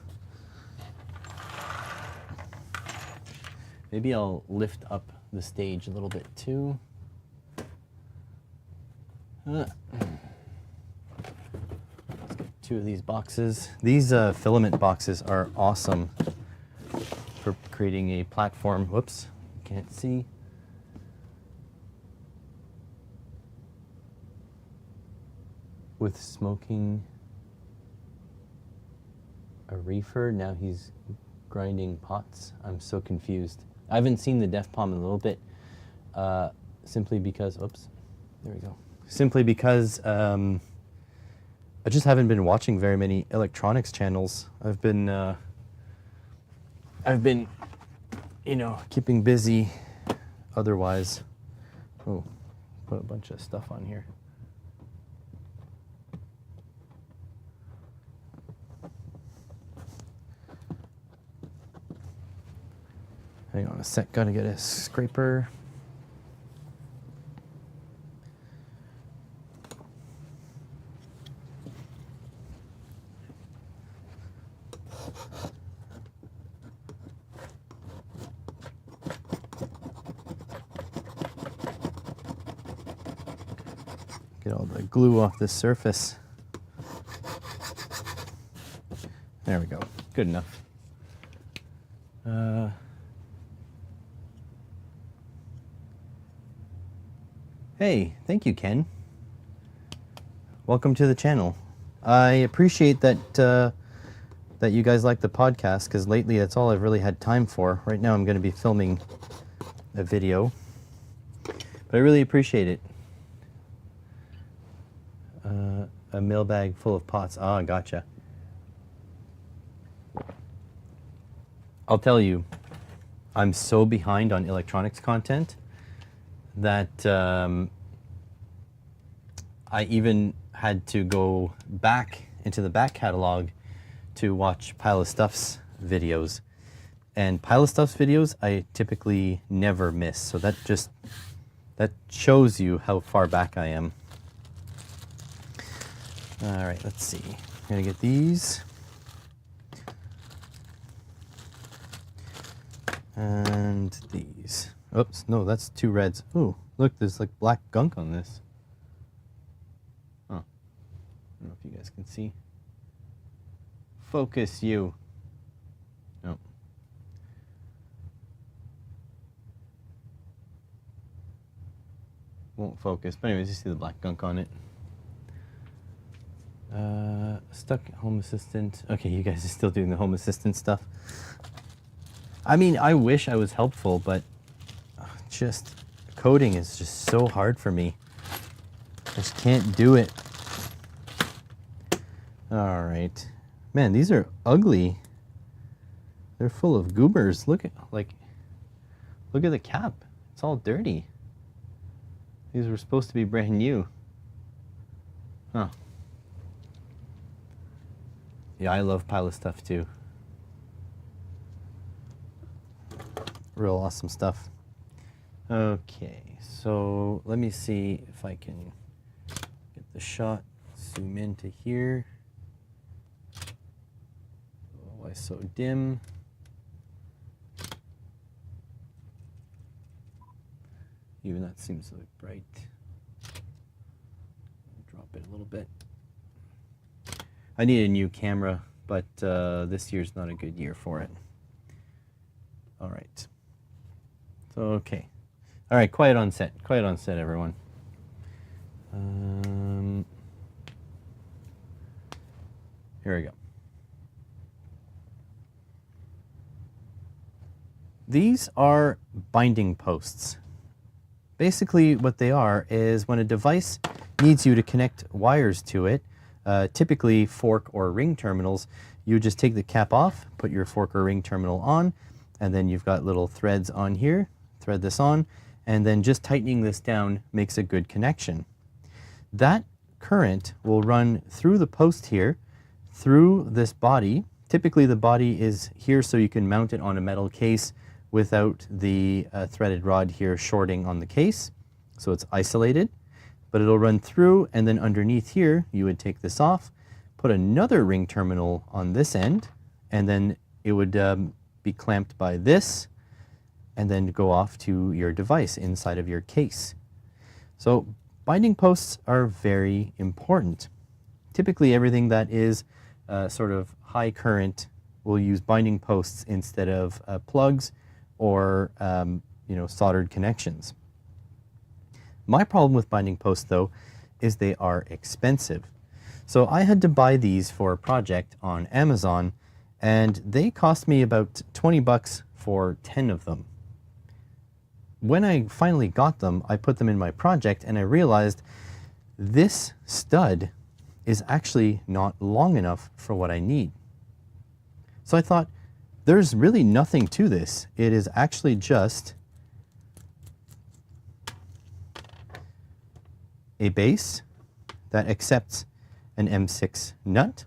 Speaker 1: Maybe I'll lift up the stage a little bit too. Let's get 2 of these boxes. These filament boxes are awesome for creating a platform. Whoops, can't see. With smoking a reefer, now he's grinding pots. I'm so confused. I haven't seen the Def Palm in a little bit, simply because, oops, there we go. Simply because I just haven't been watching very many electronics channels. I've been, you know, keeping busy otherwise. Oh, put a bunch of stuff on here. Hang on a sec, gotta get a scraper. Get all the glue off the surface. There we go, good enough. Hey, thank you, Ken. Welcome to the channel. I appreciate that that you guys like the podcast, because lately that's all I've really had time for. Right now I'm going to be filming a video, but I really appreciate it. A mailbag full of pots. Ah, gotcha. I'll tell you, I'm so behind on electronics content that I even had to go back into the back catalog to watch Pile of Stuff's videos. And Pile of Stuff's videos I typically never miss. So that shows you how far back I am. All right, let's see. I'm gonna get these. And these. Oops, no, that's 2 reds. Ooh, look, there's like black gunk on this. Oh, I don't know if you guys can see. Focus you. No. Won't focus, but anyways, you see the black gunk on it. Stuck Home Assistant. Okay, you guys are still doing the Home Assistant stuff. I mean, I wish I was helpful, but just coding is just so hard for me. I just can't do it. All right. Man, these are ugly. They're full of goobers. Look at the cap. It's all dirty. These were supposed to be brand new. Huh. Yeah, I love Pile of Stuff too. Real awesome stuff. Okay, so let me see if I can get the shot, zoom into here. Oh, why so dim? Even that seems so bright. Drop it a little bit. I need a new camera, but this year's not a good year for it. All right. So, okay. All right, quiet on set. Quiet on set, everyone. Here we go. These are binding posts. Basically, what they are is when a device needs you to connect wires to it, typically fork or ring terminals, you just take the cap off, put your fork or ring terminal on, and then you've got little threads on here, thread this on, and then just tightening this down makes a good connection. That current will run through the post here, through this body. Typically the body is here so you can mount it on a metal case without the threaded rod here shorting on the case. So it's isolated, but it'll run through, and then underneath here, you would take this off, put another ring terminal on this end, and then it would be clamped by this, and then go off to your device inside of your case. So binding posts are very important. Typically everything that is sort of high current will use binding posts instead of plugs or soldered connections. My problem with binding posts though is they are expensive. So I had to buy these for a project on Amazon, and they cost me about 20 bucks for 10 of them. When I finally got them, I put them in my project and I realized this stud is actually not long enough for what I need. So I thought, there's really nothing to this. It is actually just a base that accepts an M6 nut,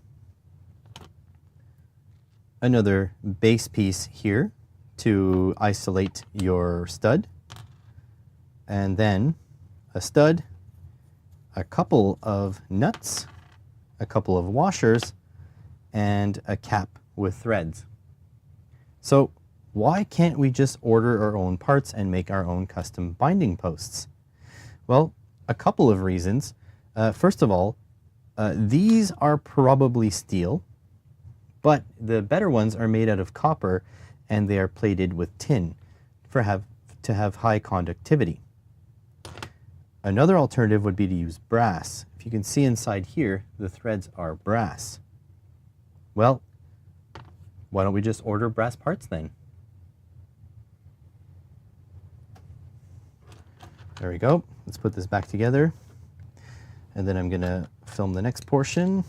Speaker 1: another base piece here to isolate your stud, and then a stud, a couple of nuts, a couple of washers, and a cap with threads. So why can't we just order our own parts and make our own custom binding posts? Well, a couple of reasons. First of all, these are probably steel, but the better ones are made out of copper, and they are plated with tin to have high conductivity. Another alternative would be to use brass. If you can see inside here, the threads are brass. Well, why don't we just order brass parts then? There we go. Let's put this back together. And then I'm going to film the next portion.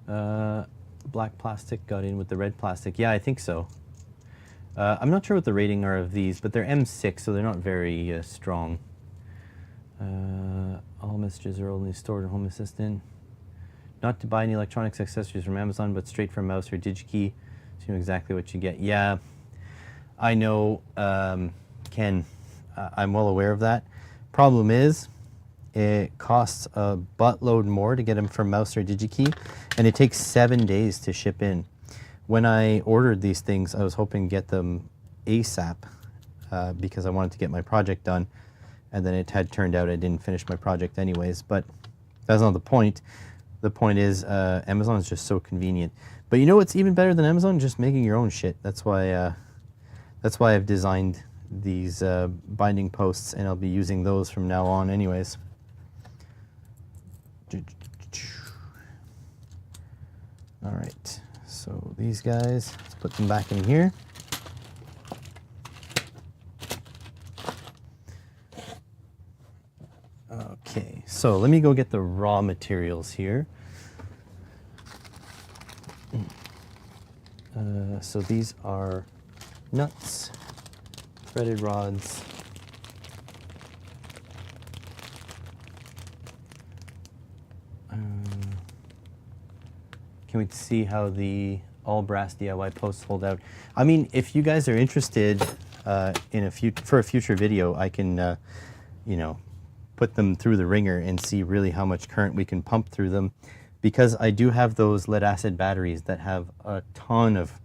Speaker 1: Black plastic got in with the red plastic. Yeah, I think so. I'm not sure what the rating are of these, but they're M6, so they're not very strong. All messages are only stored in Home Assistant. Not to buy any electronics accessories from Amazon, but straight from mouse or DigiKey, so you know exactly what you get. Yeah, I know, Ken, I'm well aware of that. Problem is, it costs a buttload more to get them from mouse or DigiKey, and it takes 7 days to ship in. When I ordered these things, I was hoping to get them ASAP because I wanted to get my project done, and then it had turned out I didn't finish my project anyways, but that's not the point. The point is, Amazon is just so convenient. But you know what's even better than Amazon? Just making your own shit. That's why I've designed these binding posts, and I'll be using those from now on anyways. All right, so these guys, let's put them back in here. Okay, so let me go get the raw materials here. So these are nuts, threaded rods, can we see how the all brass DIY posts hold out? I mean, if you guys are interested for a future video, I can put them through the ringer and see really how much current we can pump through them, because I do have those lead acid batteries that have a ton of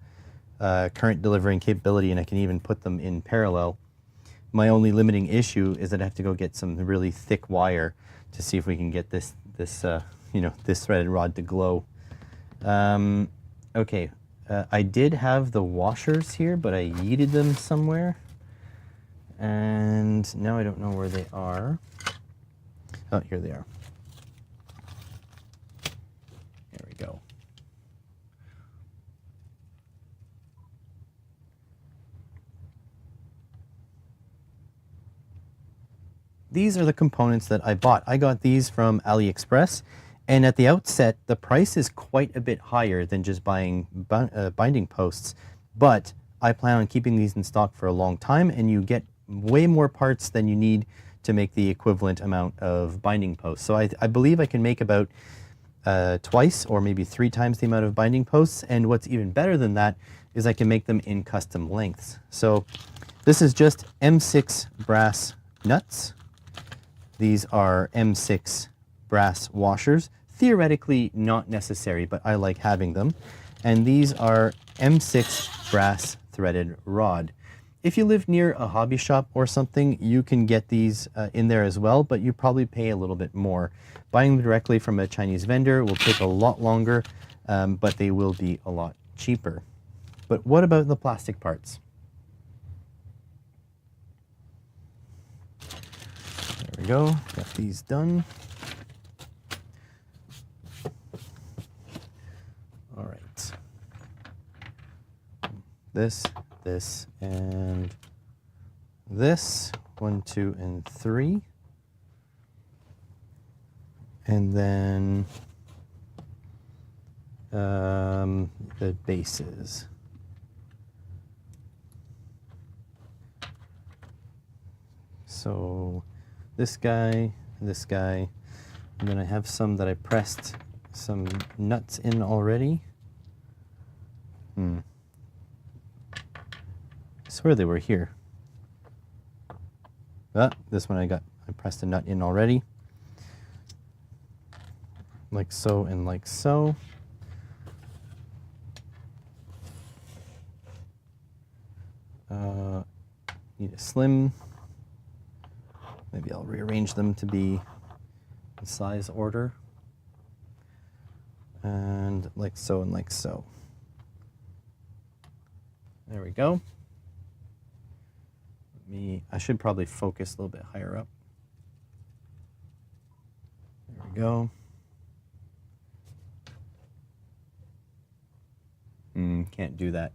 Speaker 1: current delivering capability, and I can even put them in parallel. My only limiting issue is that I have to go get some really thick wire to see if we can get this threaded rod to glow. Okay, I did have the washers here, but I yeeted them somewhere. And now I don't know where they are. Oh, here they are. There we go. These are the components that I bought. I got these from AliExpress, and at the outset, the price is quite a bit higher than just buying binding posts, but I plan on keeping these in stock for a long time, and you get way more parts than you need to make the equivalent amount of binding posts. So I believe I can make about twice or maybe 3 times the amount of binding posts, and what's even better than that is I can make them in custom lengths. So this is just M6 brass nuts. These are M6 brass washers. Theoretically not necessary, but I like having them. And these are M6 brass threaded rod. If you live near a hobby shop or something, you can get these in there as well, but you probably pay a little bit more. Buying them directly from a Chinese vendor will take a lot longer, but they will be a lot cheaper. But what about the plastic parts? There we go, got these done. All right. This, and this. 1, 2, and 3. And then the bases. So this guy, and then I have some that I pressed some nuts in already. I swear they were here. This one I pressed a nut in already. Like so and like so. Need a slim. Maybe I'll rearrange them to be in size order. And like so and like so. There we go. I should probably focus a little bit higher up. There we go. Can't do that.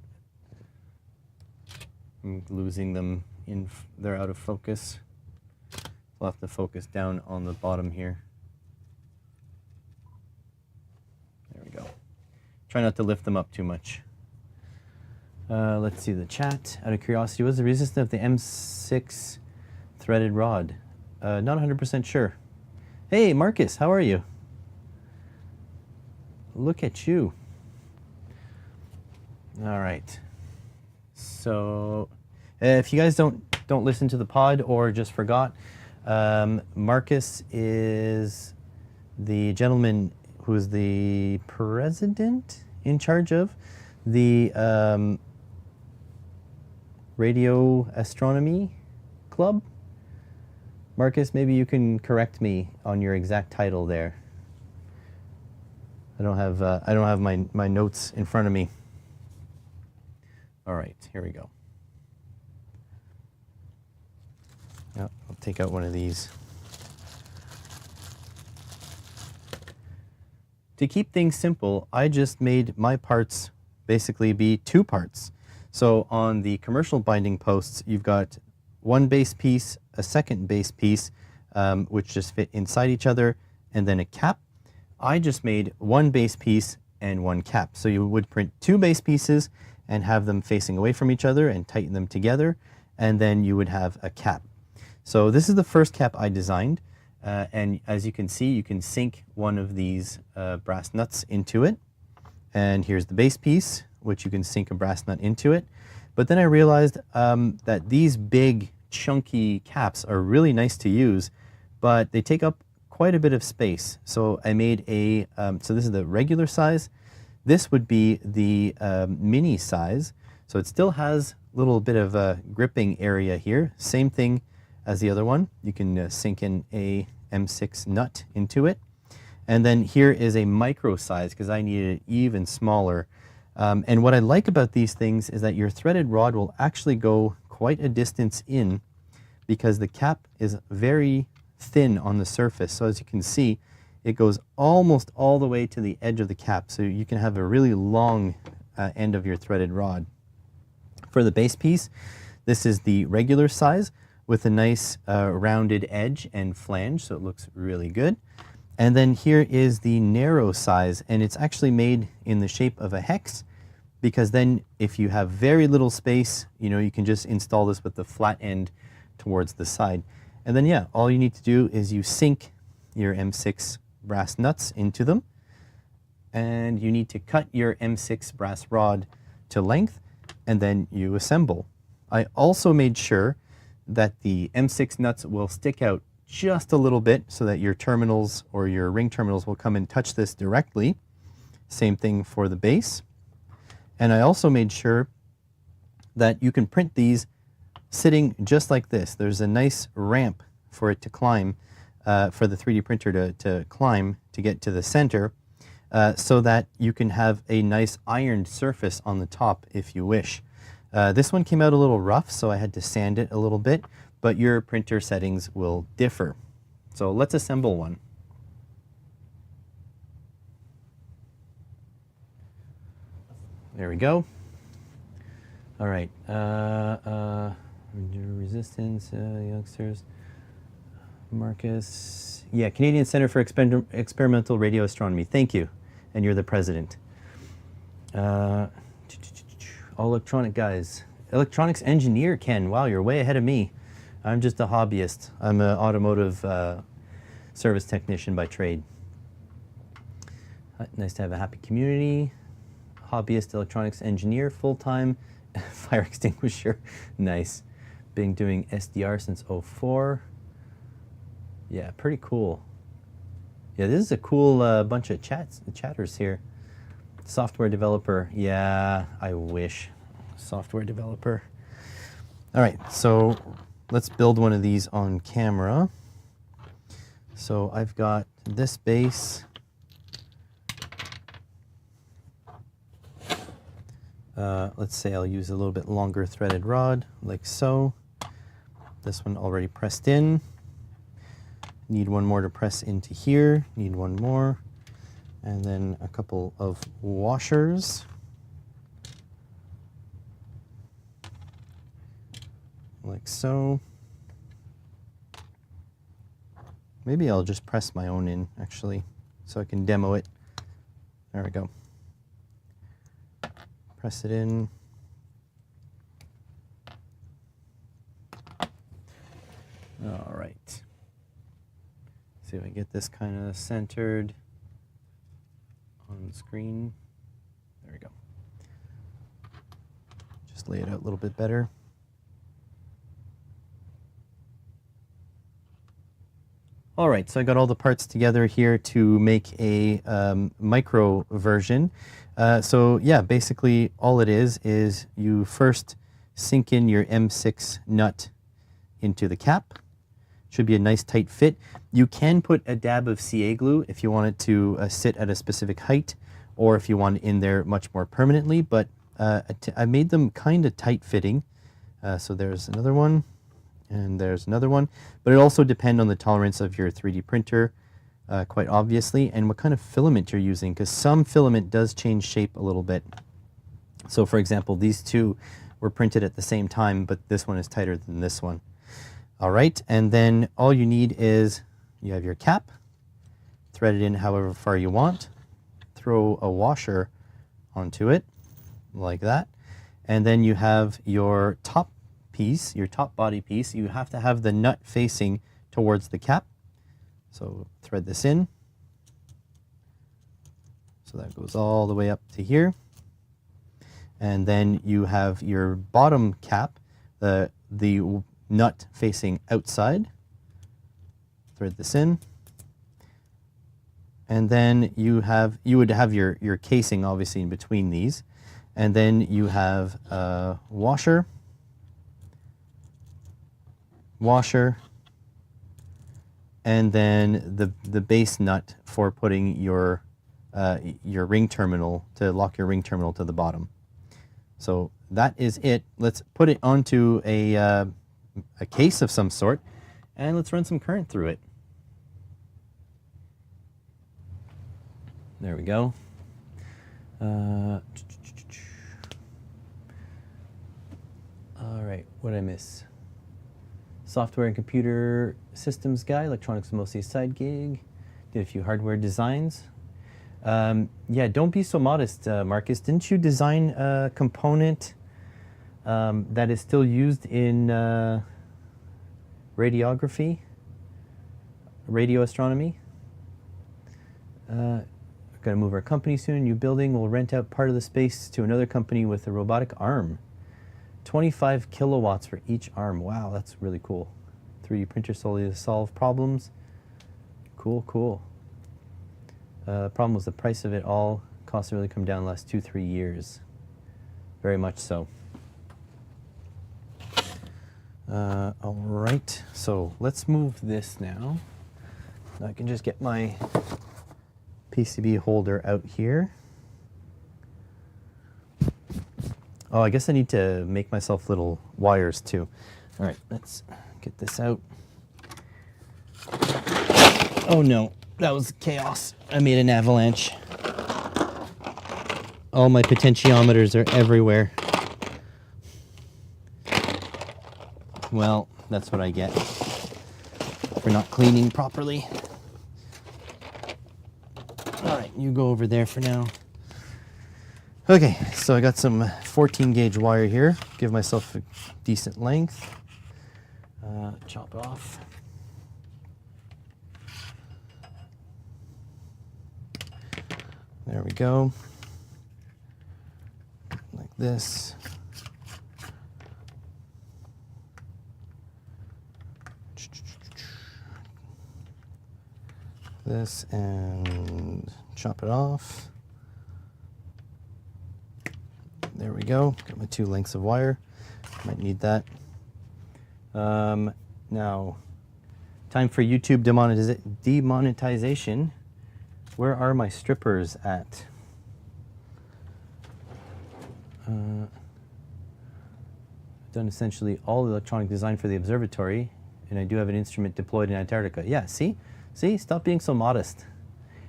Speaker 1: I'm losing them they're out of focus. I'll have to focus down on the bottom here. There we go. Try not to lift them up too much. Let's see the chat. Out of curiosity, what's the resistance of the M6 threaded rod? Not 100% sure. Hey, Marcus, how are you? Look at you. All right. So, if you guys don't listen to the pod or just forgot, Marcus is the gentleman who is the president in charge of the Radio Astronomy Club. Marcus, maybe you can correct me on your exact title there. I don't have my notes in front of me. All right, here we go. Yep, I'll take out one of these. To keep things simple, I just made my parts basically be 2 parts. So on the commercial binding posts, you've got one base piece, a second base piece, which just fit inside each other, and then a cap. I just made one base piece and one cap. So you would print 2 base pieces and have them facing away from each other and tighten them together, and then you would have a cap. So this is the first cap I designed, and as you can see, you can sink one of these brass nuts into it, and here's the base piece, which you can sink a brass nut into it. But then I realized that these big chunky caps are really nice to use, but they take up quite a bit of space. So I made so this is the regular size. This would be the mini size. So it still has a little bit of a gripping area here. Same thing as the other one. You can sink in a M6 nut into it. And then here is a micro size because I needed it even smaller. And what I like about these things is that your threaded rod will actually go quite a distance in because the cap is very thin on the surface. So as you can see, it goes almost all the way to the edge of the cap. So you can have a really long end of your threaded rod. For the base piece, this is the regular size with a nice rounded edge and flange, so it looks really good. And then here is the narrow size, and it's actually made in the shape of a hex, because then if you have very little space, you know, you can just install this with the flat end towards the side. And then yeah, all you need to do is you sink your M6 brass nuts into them, and you need to cut your M6 brass rod to length, and then you assemble. I also made sure that the M6 nuts will stick out just a little bit so that your terminals or your ring terminals will come and touch this directly. Same thing for the base. And I also made sure that you can print these sitting just like this. There's a nice ramp for it to climb, for the 3D printer to climb to get to the center, so that you can have a nice ironed surface on the top if you wish. This one came out a little rough, so I had to sand it a little bit, but your printer settings will differ. So let's assemble one. There we go. All right. Resistance, youngsters. Marcus. Yeah, Canadian Center for Experimental Radio Astronomy. Thank you. And you're the president. All electronic guys. Electronics engineer, Ken. Wow, you're way ahead of me. I'm just a hobbyist. I'm an automotive service technician by trade. Nice to have a happy community. Hobbyist electronics engineer, full-time fire extinguisher. Nice. Been doing SDR since '04. Yeah, pretty cool. Yeah, this is a cool bunch of chatters here. Software developer. Yeah, I wish. Software developer. All right, so let's build one of these on camera. So I've got this base. Let's say I'll use a little bit longer threaded rod, like so. This one already pressed in. Need one more to press into here. Need one more. And then a couple of washers. Like so. Maybe I'll just press my own in, actually, so I can demo it. There we go. Press it in. All right. See if I get this kind of centered on screen. There we go. Just lay it out a little bit better. All right, so I got all the parts together here to make a micro version. So yeah, basically all it is you first sink in your M6 nut into the cap. Should be a nice tight fit. You can put a dab of CA glue if you want it to sit at a specific height, or if you want it in there much more permanently, but I made them kind of tight fitting. So there's another one, and there's another one, but it also depends on the tolerance of your 3D printer, quite obviously, and what kind of filament you're using, because some filament does change shape a little bit. So for example, these two were printed at the same time, but this one is tighter than this one. All right, and then all you need is you have your cap, thread it in however far you want, throw a washer onto it, like that, and then you have your top piece, your top body piece. You have to have the nut facing towards the cap. So thread this in. So that goes all the way up to here. And then you have your bottom cap, the nut facing outside. Thread this in. And then you would have your casing obviously in between these. And then you have a washer, and then the base nut for putting your ring terminal, to lock your ring terminal to the bottom. So that is it. Let's put it onto a case of some sort, and let's run some current through it. There we go. All right, what did I miss? Software and computer systems guy, electronics mostly a side gig. Did a few hardware designs. Yeah, don't be so modest, Marcus. Didn't you design a component that is still used in radiography, radio astronomy? Going to move our company soon. New building. We'll rent out part of the space to another company with a robotic arm. 25 kilowatts for each arm. Wow, that's really cool. 3D printer solely to solve problems. Cool, cool. Problem was the price of it all. Costs have really come down the last 2-3 years. Very much so. All right, so let's move this now. I can just get my PCB holder out here. Oh, I guess I need to make myself little wires too. All right, let's get this out. Oh no, that was chaos. I made an avalanche. All my potentiometers are everywhere. Well, that's what I get for not cleaning properly. All right, you go over there for now. Okay, so I got some 14 gauge wire here. Give myself a decent length. Chop it off. There we go. Like this. This and chop it off. There we go. Got my 2 lengths of wire. Might need that. Now, time for YouTube demonetization. Where are my strippers at? I've done essentially all the electronic design for the observatory, and I do have an instrument deployed in Antarctica. Yeah, see? Stop being so modest.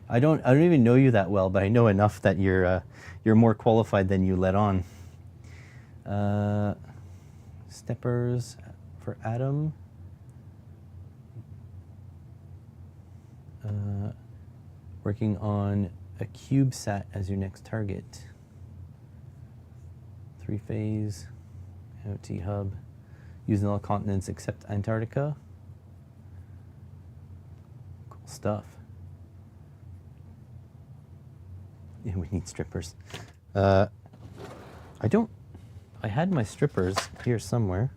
Speaker 1: I don't even know you that well, but I know enough that you're more qualified than you let on. Steppers for Adam. Working on a CubeSat as your next target. 3-phase, IoT hub, using all continents except Antarctica. Cool stuff. Yeah, we need strippers. I had my strippers here somewhere.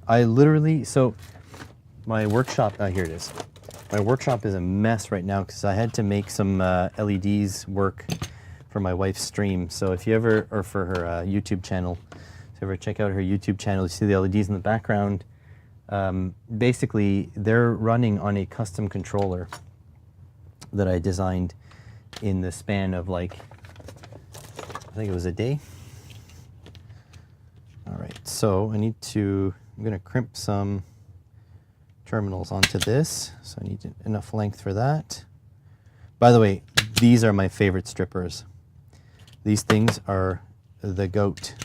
Speaker 1: I literally, so my workshop, here it is. My workshop is a mess right now because I had to make some LEDs work for my wife's stream. So if you ever, or for her YouTube channel, if you ever check out her YouTube channel, you see the LEDs in the background. Basically, they're running on a custom controller that I designed in the span of like, I think it was a day. All right, so I'm gonna crimp some terminals onto this. So I need enough length for that. By the way, these are my favorite strippers. These things are the goat.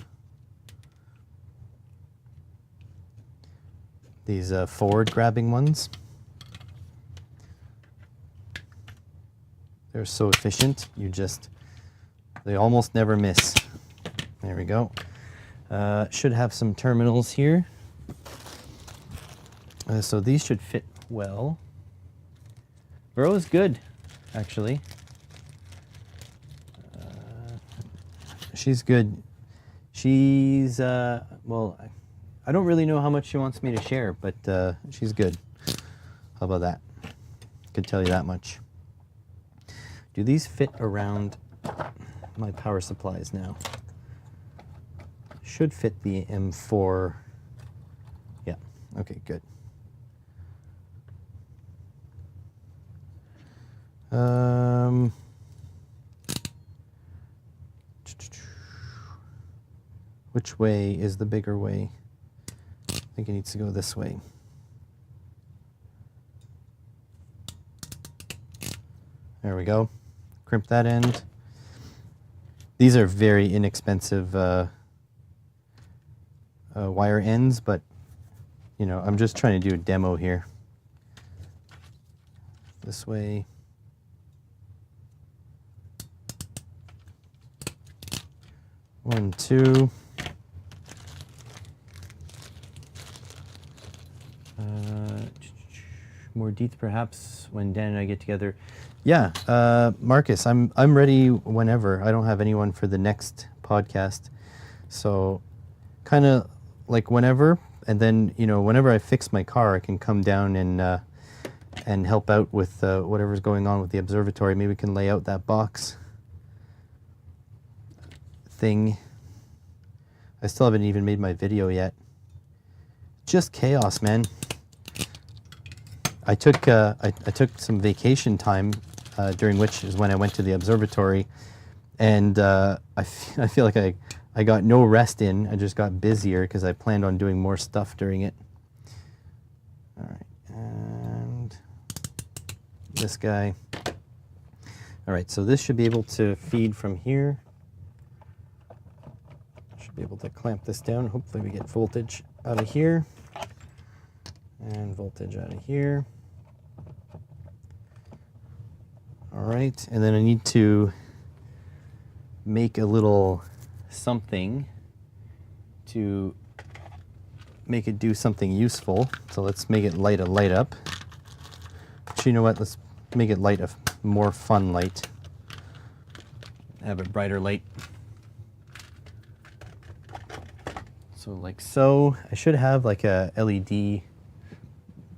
Speaker 1: These forward grabbing ones. They're so efficient, they almost never miss. There we go. Should have some terminals here. So these should fit well. Vero is good, actually. She's good. She's, well, I don't really know how much she wants me to share, but she's good. How about that? Could tell you that much. Do these fit around my power supplies now? Should fit the M4. Yeah, okay, good. Which way is the bigger way? I think it needs to go this way. There we go. Crimp that end. These are very inexpensive wire ends, but you know, I'm just trying to do a demo here. This way. One, two. More deets perhaps when Dan and I get together. Yeah, Marcus, I'm ready whenever. I don't have anyone for the next podcast, so kind of like whenever. And then, you know, whenever I fix my car, I can come down and help out with whatever's going on with the observatory. Maybe we can lay out that box thing. I still haven't even made my video yet. Just chaos, man. I took some vacation time during which is when I went to the observatory, and I feel like I got no rest in. I just got busier because I planned on doing more stuff during it. All right, and this guy. All right, so this should be able to feed from here. Should be able to clamp this down. Hopefully we get voltage out of here and voltage out of here. All right, and then I need to make a little something to make it do something useful. So let's make it light a light up. Actually, you know what? Let's make it light a more fun light. Have a brighter light. So like so. I should have like a LED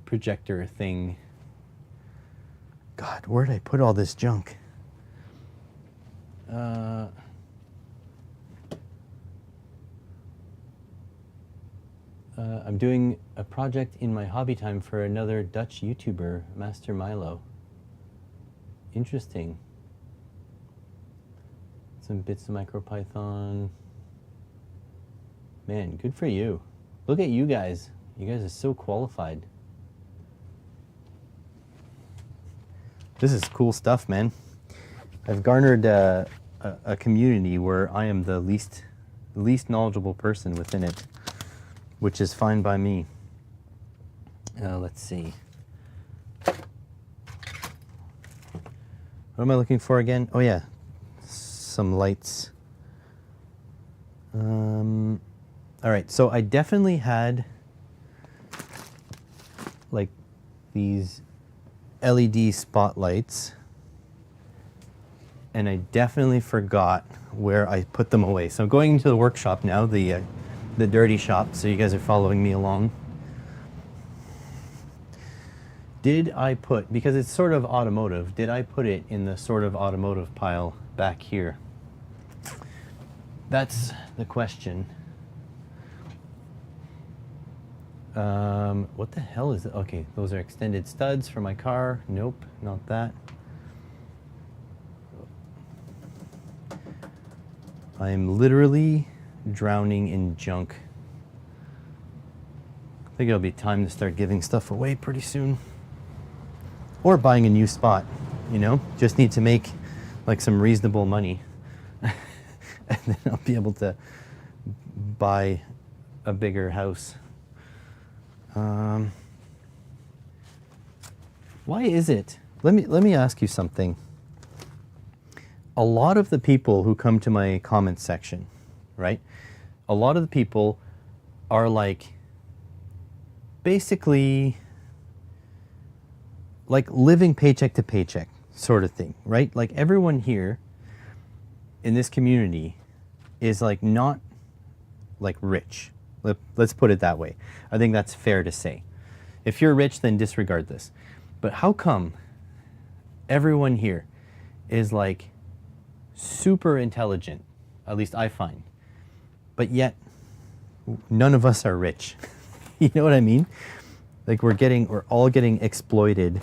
Speaker 1: projector thing. God, where did I put all this junk? I'm doing a project in my hobby time for another Dutch YouTuber, Master Milo. Interesting. Some bits of MicroPython. Man, good for you. Look at you guys. You guys are so qualified. This is cool stuff, man. I've garnered a community where I am the least knowledgeable person within it, which is fine by me. Let's see. What am I looking for again? Oh yeah, some lights. All right, so I definitely had like these LED spotlights, and I definitely forgot where I put them away. So I'm going into the workshop now, the dirty shop, so you guys are following me along. Did I put, because it's sort of automotive, did I put it in the sort of automotive pile back here? That's the question. What the hell is it? Okay, those are extended studs for my car. Nope, not that. I'm literally drowning in junk. I think it'll be time to start giving stuff away pretty soon. Or buying a new spot, you know? Just need to make like some reasonable money. And then I'll be able to buy a bigger house. Why is it? Let me ask you something. A lot of the people who come to my comment section, right? A lot of the people are like basically like living paycheck to paycheck sort of thing, right? Like everyone here in this community is like not like rich. Let's put it that way. I think that's fair to say. If you're rich, then disregard this. But how come everyone here is like super intelligent, at least I find, but yet none of us are rich. You know what I mean? Like we're all getting exploited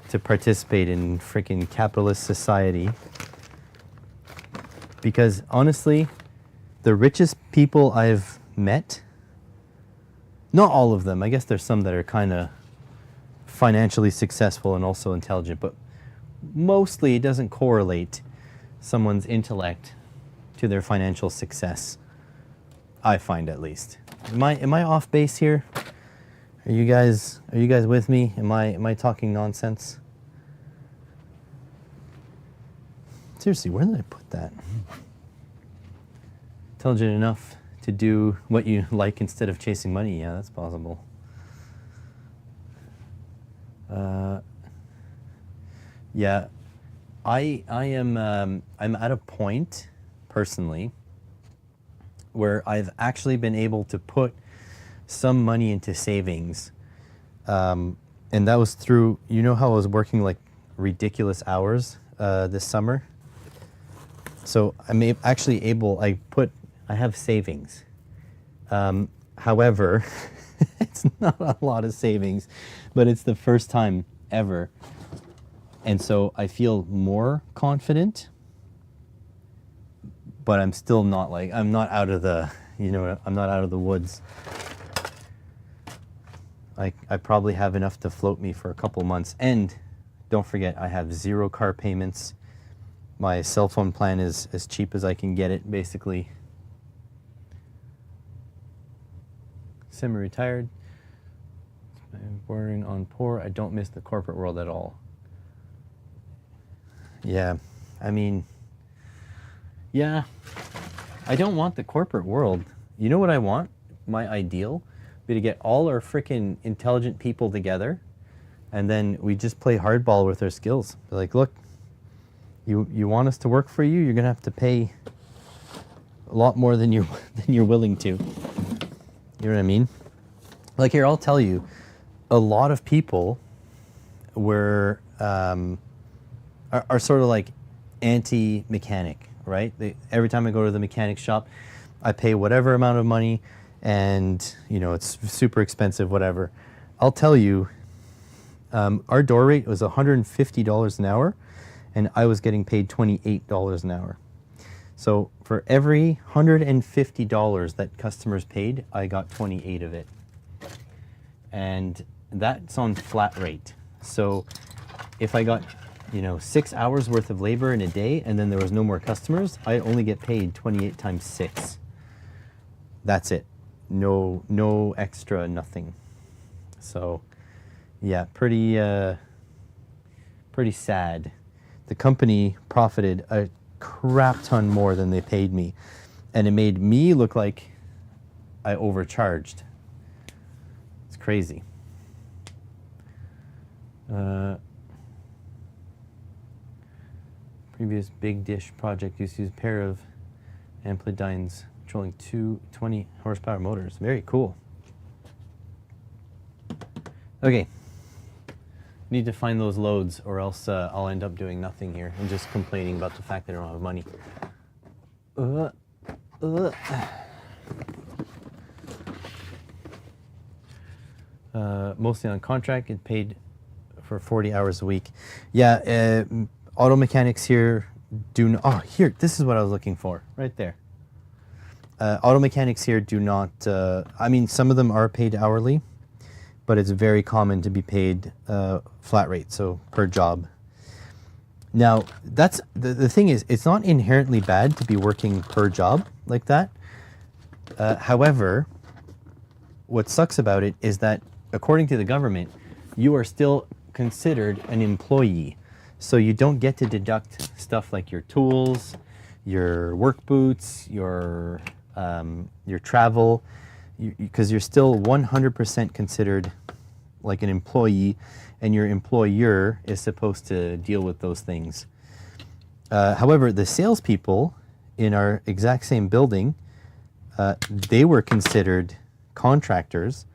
Speaker 1: to participate in freaking capitalist society. Because honestly, the richest people I've met, not all of them, I guess there's some that are kind of financially successful and also intelligent, but mostly it doesn't correlate someone's intellect to their financial success. I find, at least. Am I off base here? Are you guys with me? Am I talking nonsense? Seriously, where did I put that? Intelligent enough to do what you like instead of chasing money. Yeah, that's possible. Yeah, I am I'm at a point personally where I've actually been able to put some money into savings, and that was through, you know how I was working like ridiculous hours this summer. So I'm actually able. I have savings. However, it's not a lot of savings, but it's the first time ever. And so I feel more confident, but I'm still not I'm not out of the, I'm not out of the woods. I probably have enough to float me for a couple months. And don't forget, I have 0 car payments. My cell phone plan is as cheap as I can get it, basically. Semi-retired. I'm bordering on poor. I don't miss the corporate world at all. Yeah, I mean, yeah, I don't want the corporate world. You know what I want? My ideal be to get all our freaking intelligent people together, and then we just play hardball with our skills. Be like, look, you want us to work for you? You're gonna have to pay a lot more than you're willing to. You know what I mean? Like here, I'll tell you, a lot of people were are sort of like anti-mechanic, right? Every time I go to the mechanic shop, I pay whatever amount of money, and it's super expensive, whatever. I'll tell you, our door rate was $150 an hour, and I was getting paid $28 an hour. So for every $150 that customers paid, I got 28 of it. And that's on flat rate. So if I got 6 hours worth of labor in a day and then there was no more customers, I only get paid 28 times 6. That's it. No extra, nothing. So yeah, pretty sad. The company profited a crap ton more than they paid me, and it made me look like I overcharged. It's crazy. Previous big dish project used to use a pair of Amplidynes controlling 220 horsepower motors. Very cool. Okay. Need to find those loads, or else I'll end up doing nothing here and just complaining about the fact that I don't have money. Mostly on contract, get paid for 40 hours a week. Yeah, auto mechanics here do not. Oh, here, this is what I was looking for, right there. Auto mechanics here do not. I mean, some of them are paid hourly, but it's very common to be paid flat rate, so per job. Now, that's the thing is, it's not inherently bad to be working per job like that. However, what sucks about it is that, according to the government, you are still considered an employee. So you don't get to deduct stuff like your tools, your work boots, your travel, because you're still 100% considered like an employee, and your employer is supposed to deal with those things. However, the salespeople in our exact same building, they were considered contractors,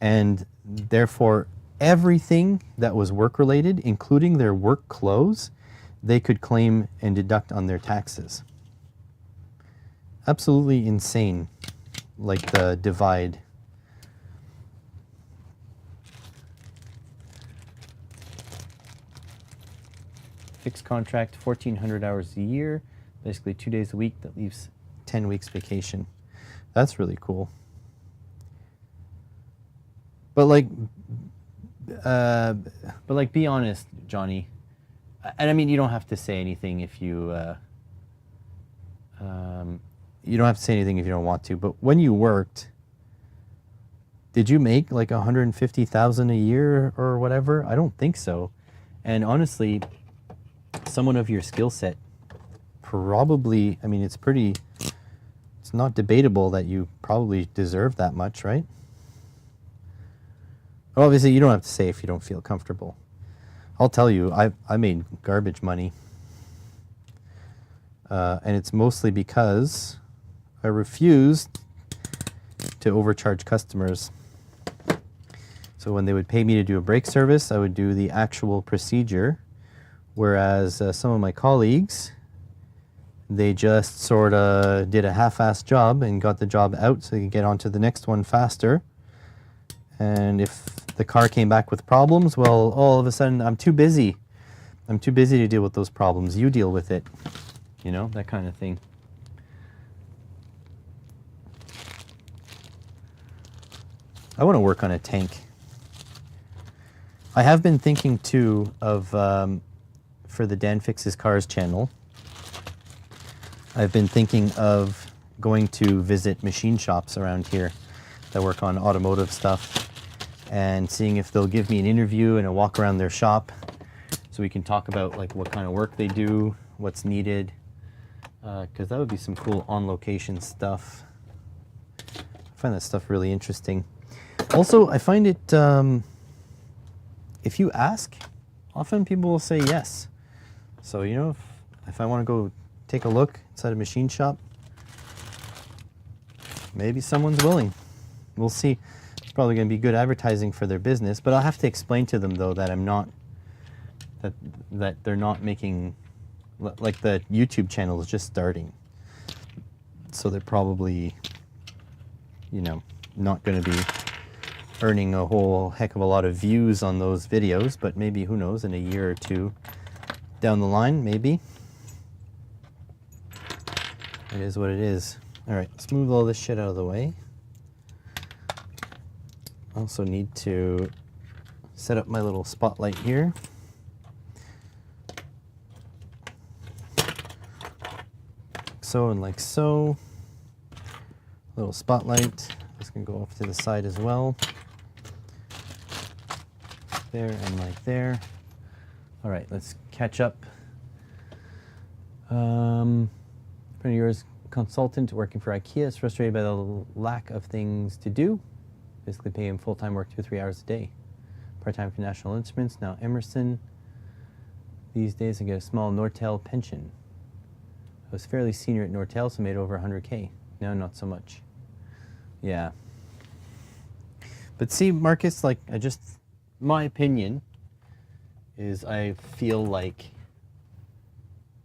Speaker 1: and therefore everything that was work related, including their work clothes, they could claim and deduct on their taxes. Absolutely insane, like the divide. Fixed contract, 1,400 hours a year, basically 2 days a week. That leaves 10 weeks vacation. That's really cool. But like, be honest, Johnny. And I mean, you don't have to say anything if you don't have to say anything if you don't want to. But when you worked, did you make like 150,000 a year or whatever? I don't think so. And honestly, someone of your skill set probably, I mean, it's not debatable that you probably deserve that much, right? Obviously, you don't have to say if you don't feel comfortable. I'll tell you, I made garbage money. And it's mostly because I refused to overcharge customers. So when they would pay me to do a brake service, I would do the actual procedure. Whereas some of my colleagues, they just sort of did a half-assed job and got the job out so they could get on to the next one faster. And if the car came back with problems, well, all of a sudden, I'm too busy. I'm too busy to deal with those problems. You deal with it. You know, that kind of thing. I want to work on a tank. I have been thinking, too, of, for the Dan Fixes Cars channel, I've been thinking of going to visit machine shops around here that work on automotive stuff and seeing if they'll give me an interview and a walk around their shop so we can talk about like what kind of work they do, what's needed, because that would be some cool on-location stuff. I find that stuff really interesting. Also, I find it, if you ask, often people will say yes. So, you know, if I want to go take a look inside a machine shop, maybe someone's willing. We'll see. It's probably going to be good advertising for their business, but I'll have to explain to them, though, that I'm not, that they're not making, like the YouTube channel is just starting. So they're probably, you know, not going to be earning a whole heck of a lot of views on those videos, but maybe, who knows, in a year or two down the line, maybe. It is what it is. All right, let's move all this shit out of the way. Also need to set up my little spotlight here. Like so and like so. Little spotlight. This can go off to the side as well. There and like there. All right, let's catch up. Friend of yours, consultant working for IKEA, is frustrated by the lack of things to do. Basically pay him full-time work 2 or 3 hours a day. Part-time for National Instruments, now Emerson. These days I get a small Nortel pension. I was fairly senior at Nortel, so made over 100K. Now not so much. Yeah. But see, Marcus, like, my opinion is I feel like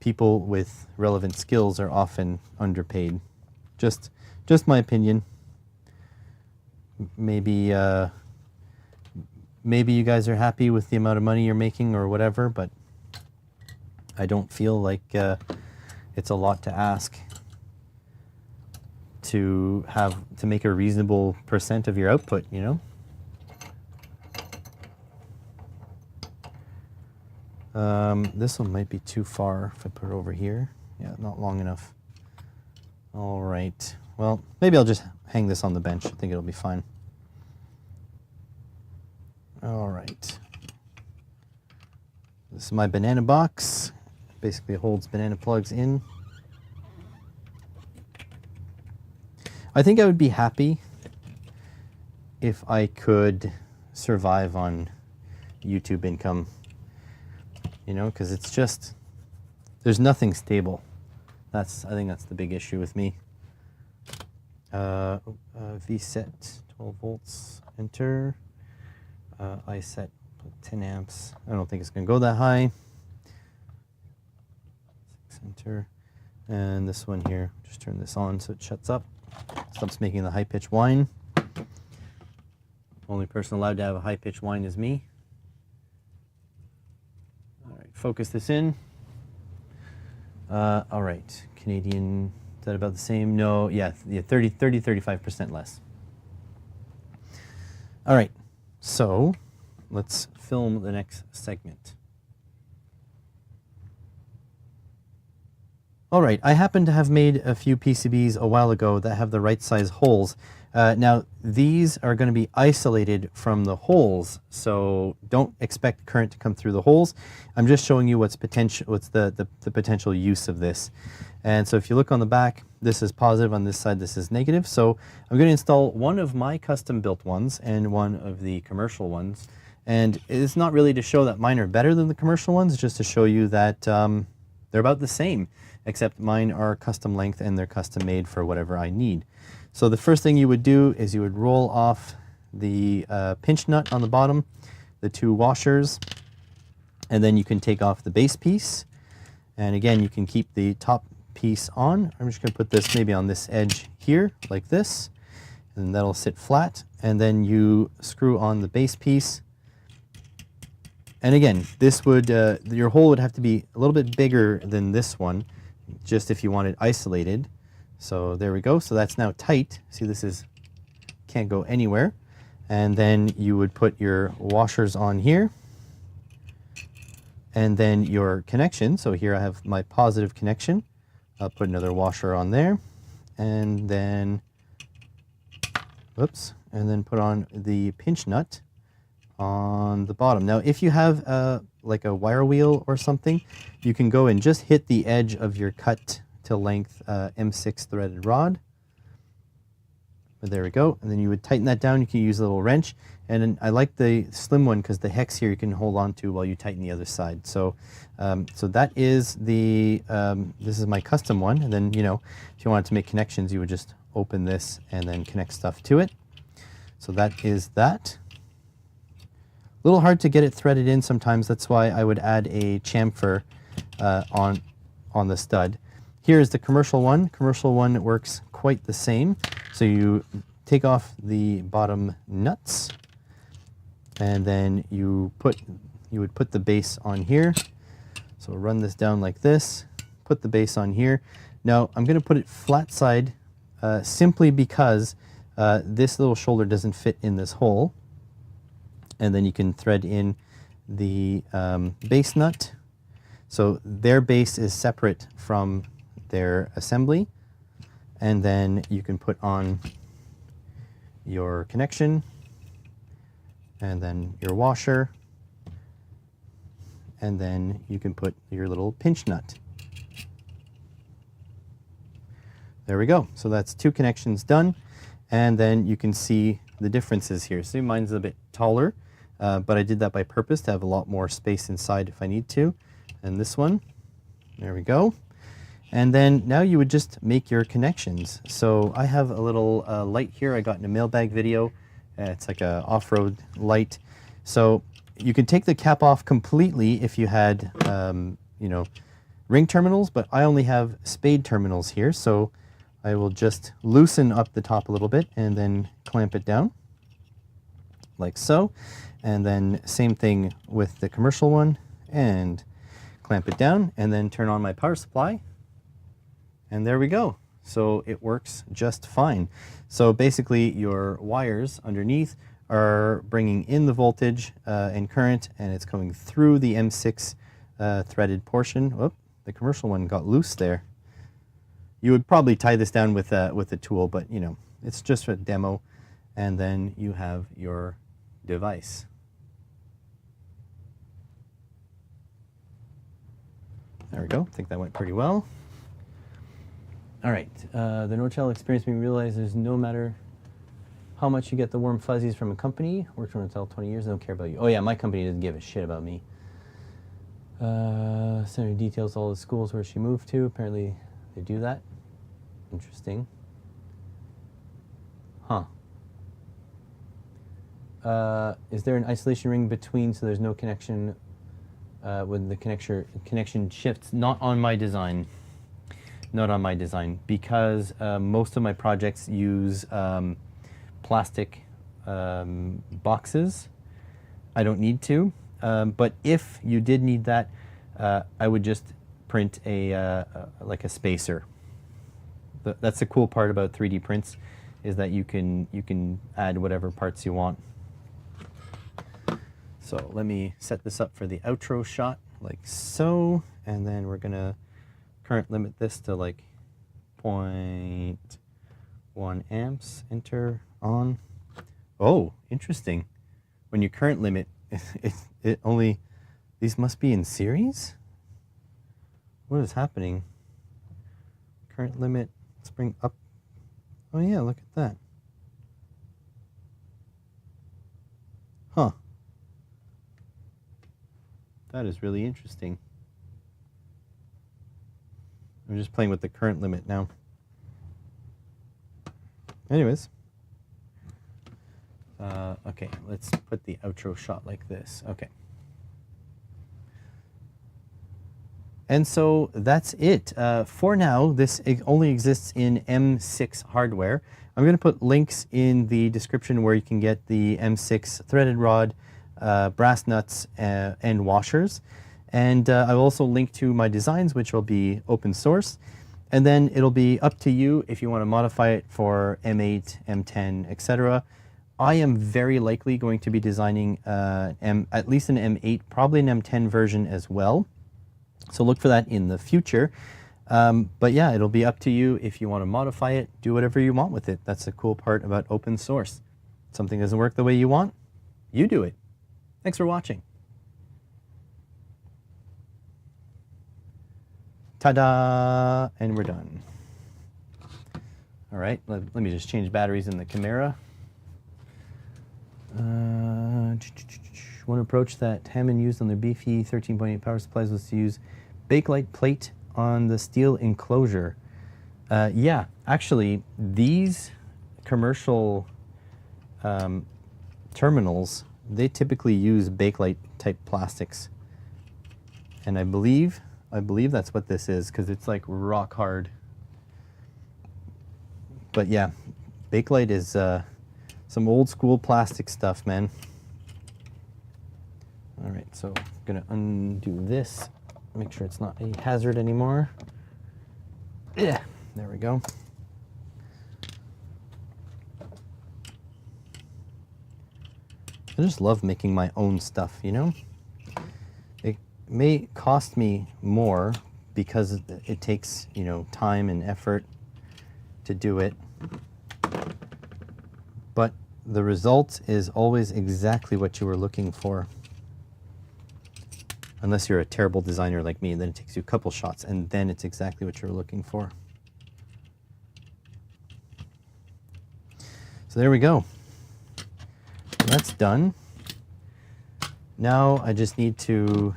Speaker 1: people with relevant skills are often underpaid. Just my opinion. Maybe maybe you guys are happy with the amount of money you're making or whatever, but I don't feel like it's a lot to ask to make a reasonable % of your output, you know? This one might be too far if I put it over here. Yeah, not long enough. All right. Well, maybe I'll just hang this on the bench. I think it'll be fine. All right. This is my banana box. Basically, it holds banana plugs in. I think I would be happy if I could survive on YouTube income. You know, because it's just, there's nothing stable. I think that's the big issue with me. VSET, 12 volts, enter. I set 10 amps. I don't think it's going to go that high. Enter. And this one here, just turn this on so it shuts up. Stops making the high-pitched whine. Only person allowed to have a high-pitched whine is me. All right, focus this in. All right, Canadian, is that about the same? No, yeah, 35% less. All right, so let's film the next segment. All right, I happen to have made a few PCBs a while ago that have the right size holes. Now, these are going to be isolated from the holes, so don't expect current to come through the holes. I'm just showing you what's the potential use of this. And so if you look on the back, this is positive, on this side this is negative. So I'm going to install one of my custom built ones and one of the commercial ones. And it's not really to show that mine are better than the commercial ones, just to show you that they're about the same, except mine are custom length and they're custom made for whatever I need. So the first thing you would do is you would roll off the pinch nut on the bottom, the two washers, and then you can take off the base piece. And again, you can keep the top piece on. I'm just going to put this maybe on this edge here, like this, and that'll sit flat. And then you screw on the base piece. And again, this would, your hole would have to be a little bit bigger than this one, just if you want it isolated. So there we go. So that's now tight. See, this is, can't go anywhere. And then you would put your washers on here. And then your connection. So here I have my positive connection. I'll put another washer on there. And then, whoops, and then put on the pinch nut on the bottom. Now, if you have like a wire wheel or something, you can go and just hit the edge of your cut to length M6 threaded rod. But there we go. And then you would tighten that down. You can use a little wrench. And then I like the slim one because the hex here you can hold on to while you tighten the other side. So, so that is the, this is my custom one. And then, you know, if you wanted to make connections, you would just open this and then connect stuff to it. So that is that. A little hard to get it threaded in sometimes. That's why I would add a chamfer on the stud. Here is the commercial one. Commercial one works quite the same. So you take off the bottom nuts, and then you would put the base on here. So run this down like this. Put the base on here. Now I'm going to put it flat side simply because this little shoulder doesn't fit in this hole. And then you can thread in the base nut. So their base is separate from their assembly. And then you can put on your connection, and then your washer, and then you can put your little pinch nut. There we go. So that's two connections done. And then you can see the differences here. See, mine's a bit taller. But I did that by purpose to have a lot more space inside if I need to. And this one, there we go. And then now you would just make your connections. So I have a little light here I got in a mailbag video. It's like a off-road light. So you can take the cap off completely if you had, you know, ring terminals, but I only have spade terminals here. So I will just loosen up the top a little bit and then clamp it down like so. And then same thing with the commercial one, and clamp it down and then turn on my power supply. And there we go. So it works just fine. So basically your wires underneath are bringing in the voltage and current, and it's going through the M6 threaded portion. Whoop, the commercial one got loose there. You would probably tie this down with a tool, but you know, it's just a demo. And then you have your device. There we go. I think that went pretty well. All right. The Nortel experience made me realize there's no matter how much you get the warm fuzzies from a company. Worked for Nortel 20 years. They don't care about you. Oh yeah, my company doesn't give a shit about me. Send her details to all the schools where she moved to. Apparently they do that. Interesting. Huh. Is there an isolation ring between so there's no connection when the connection shifts? Not on my design. Not on my design, because most of my projects use plastic boxes. I don't need to, but if you did need that, I would just print like a spacer. That's the cool part about 3D prints, is that you can add whatever parts you want. So let me set this up for the outro shot like so, and then we're gonna current limit this to like 0.1 amps. Enter on. Oh, interesting. When you current limit, it only, these must be in series? What is happening? Current limit, let's bring up. Oh yeah, look at that. Huh. That is really interesting. I'm just playing with the current limit now. Anyways. Okay, let's put the outro shot like this. Okay. And so that's it. For now, this only exists in M6 hardware. I'm going to put links in the description where you can get the M6 threaded rod, brass nuts, and washers. And I will also link to my designs, which will be open source. And then it'll be up to you if you want to modify it for M8, M10, etc. I am very likely going to be designing at least an M8, probably an M10 version as well. So look for that in the future. But yeah, it'll be up to you if you want to modify it, do whatever you want with it. That's the cool part about open source. If something doesn't work the way you want, you do it. Thanks for watching. Ta-da! And we're done. All right, let me just change batteries in the Chimera. One approach that Hammond used on their beefy 13.8 power supplies was to use Bakelite plate on the steel enclosure. Yeah, actually, these commercial terminals, they typically use Bakelite type plastics. And I believe that's what this is, because it's like rock hard. But yeah, Bakelite is some old school plastic stuff, man. All right, so I'm gonna undo this, make sure it's not a hazard anymore. Yeah, there we go. I just love making my own stuff, you know? It may cost me more because it takes, you know, time and effort to do it, but the result is always exactly what you were looking for. Unless you're a terrible designer like me, then it takes you a couple shots and then it's exactly what you're looking for. So there we go. That's done. Now I just need to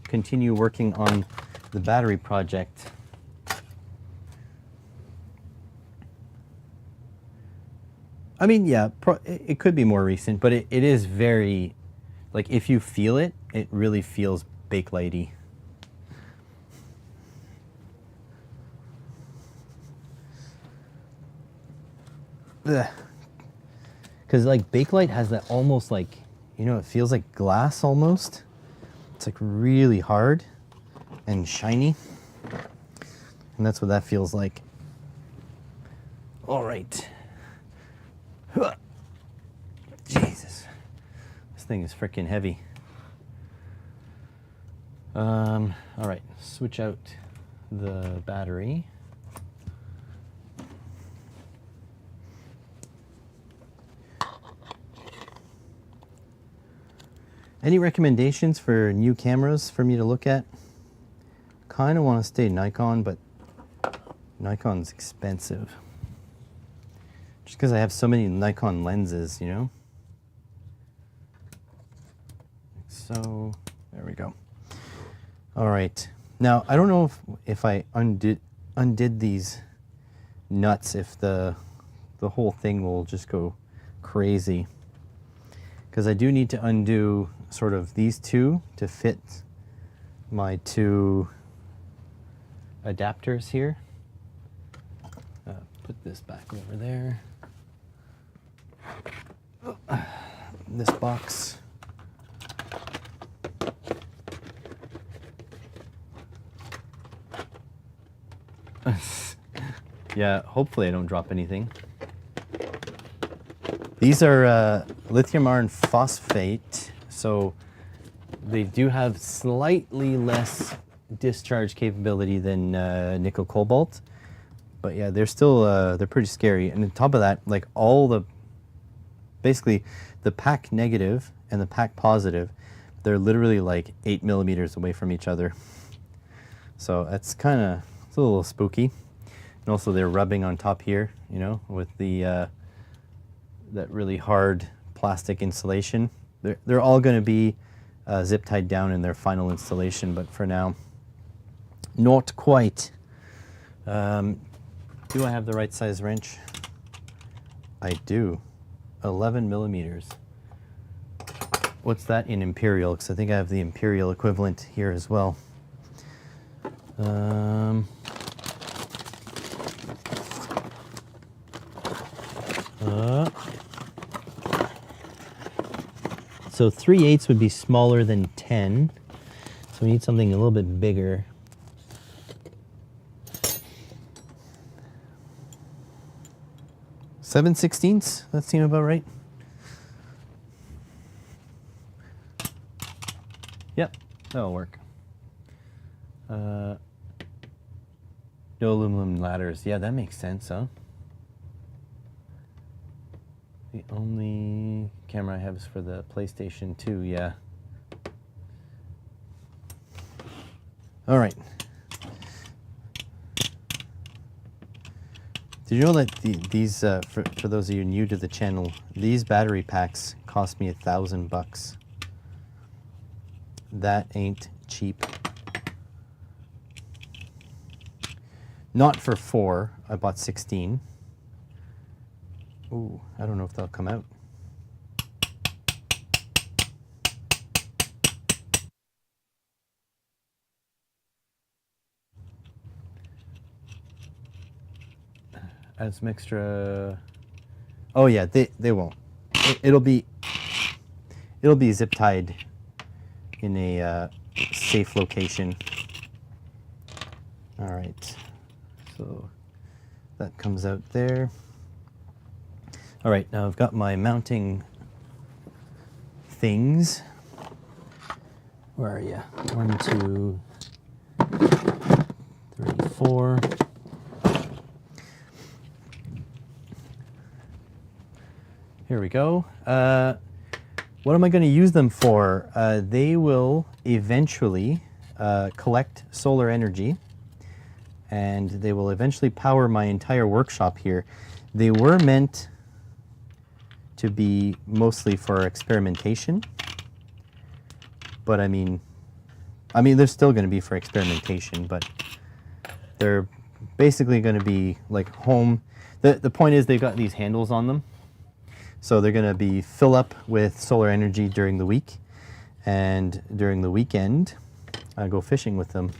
Speaker 1: continue working on the battery project. I mean, yeah, it could be more recent, but it is very, like, if you feel it, it really feels Bakelite-y. Because, like, Bakelite has that almost, like, you know, it feels like glass almost. It's, like, really hard and shiny. And that's what that feels like. All right. Jesus. This thing is freaking heavy. All right, switch out the battery. Any recommendations for new cameras for me to look at? Kind of want to stay Nikon, but Nikon's expensive. Just because I have so many Nikon lenses, you know? So, there we go. All right. Now, I don't know if I undid these nuts, if the whole thing will just go crazy. because I do need to undo sort of these two to fit my two adapters here. Put this back over there. This box. Yeah, hopefully I don't drop anything. These are lithium iron phosphate, so they do have slightly less discharge capability than nickel cobalt. But yeah, they're still, they're pretty scary. And on top of that, like basically the pack negative and the pack positive, they're literally like 8 millimeters away from each other. So that's kind of, it's a little spooky. And also they're rubbing on top here, you know, with the, that really hard plastic insulation. They're all going to be zip tied down in their final installation, but for now, not quite. Do I have the right size wrench? I do. 11 millimeters. What's that in imperial? Because I think I have the imperial equivalent here as well. So 3/8 would be smaller than 10. So we need something a little bit bigger. 7/16, that seemed about right. Yep, that'll work. No aluminum ladders. Yeah, that makes sense, huh? The only camera I have is for the PlayStation 2, yeah. All right. Did you know that these, for those of you new to the channel, these battery packs cost me $1,000? That ain't cheap. Not for 4, I bought 16. Ooh, I don't know if they'll come out. Add some extra. Oh yeah, they won't. It'll be zip tied in a safe location. All right, so that comes out there. All right, now I've got my mounting things. Where are you? 1, 2, 3, 4. Here we go. What am I going to use them for? They will eventually collect solar energy, and they will eventually power my entire workshop here. They were meant to be mostly for experimentation, but I mean they're still going to be for experimentation, but they're basically going to be like home. The point is they've got these handles on them. So they're going to be fill up with solar energy during the week, and during the weekend, I go fishing with them.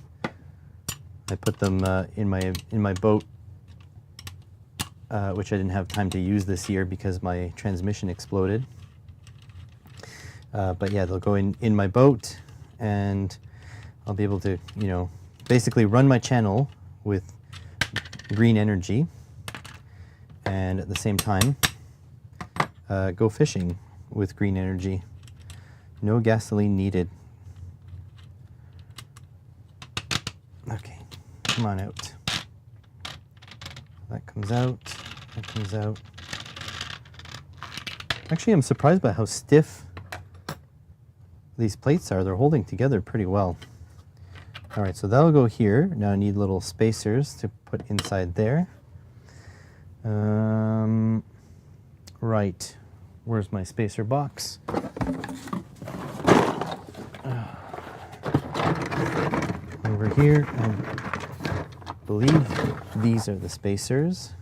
Speaker 1: I put them in my boat, which I didn't have time to use this year because my transmission exploded. But yeah, they'll go in my boat, and I'll be able to, you know, basically run my channel with green energy, and at the same time, go fishing with green energy. No gasoline needed. Okay, come on out. That comes out, that comes out. Actually, I'm surprised by how stiff these plates are. They're holding together pretty well. All right, so that'll go here. Now I need little spacers to put inside there. Right, where's my spacer box? Over here, I believe these are the spacers.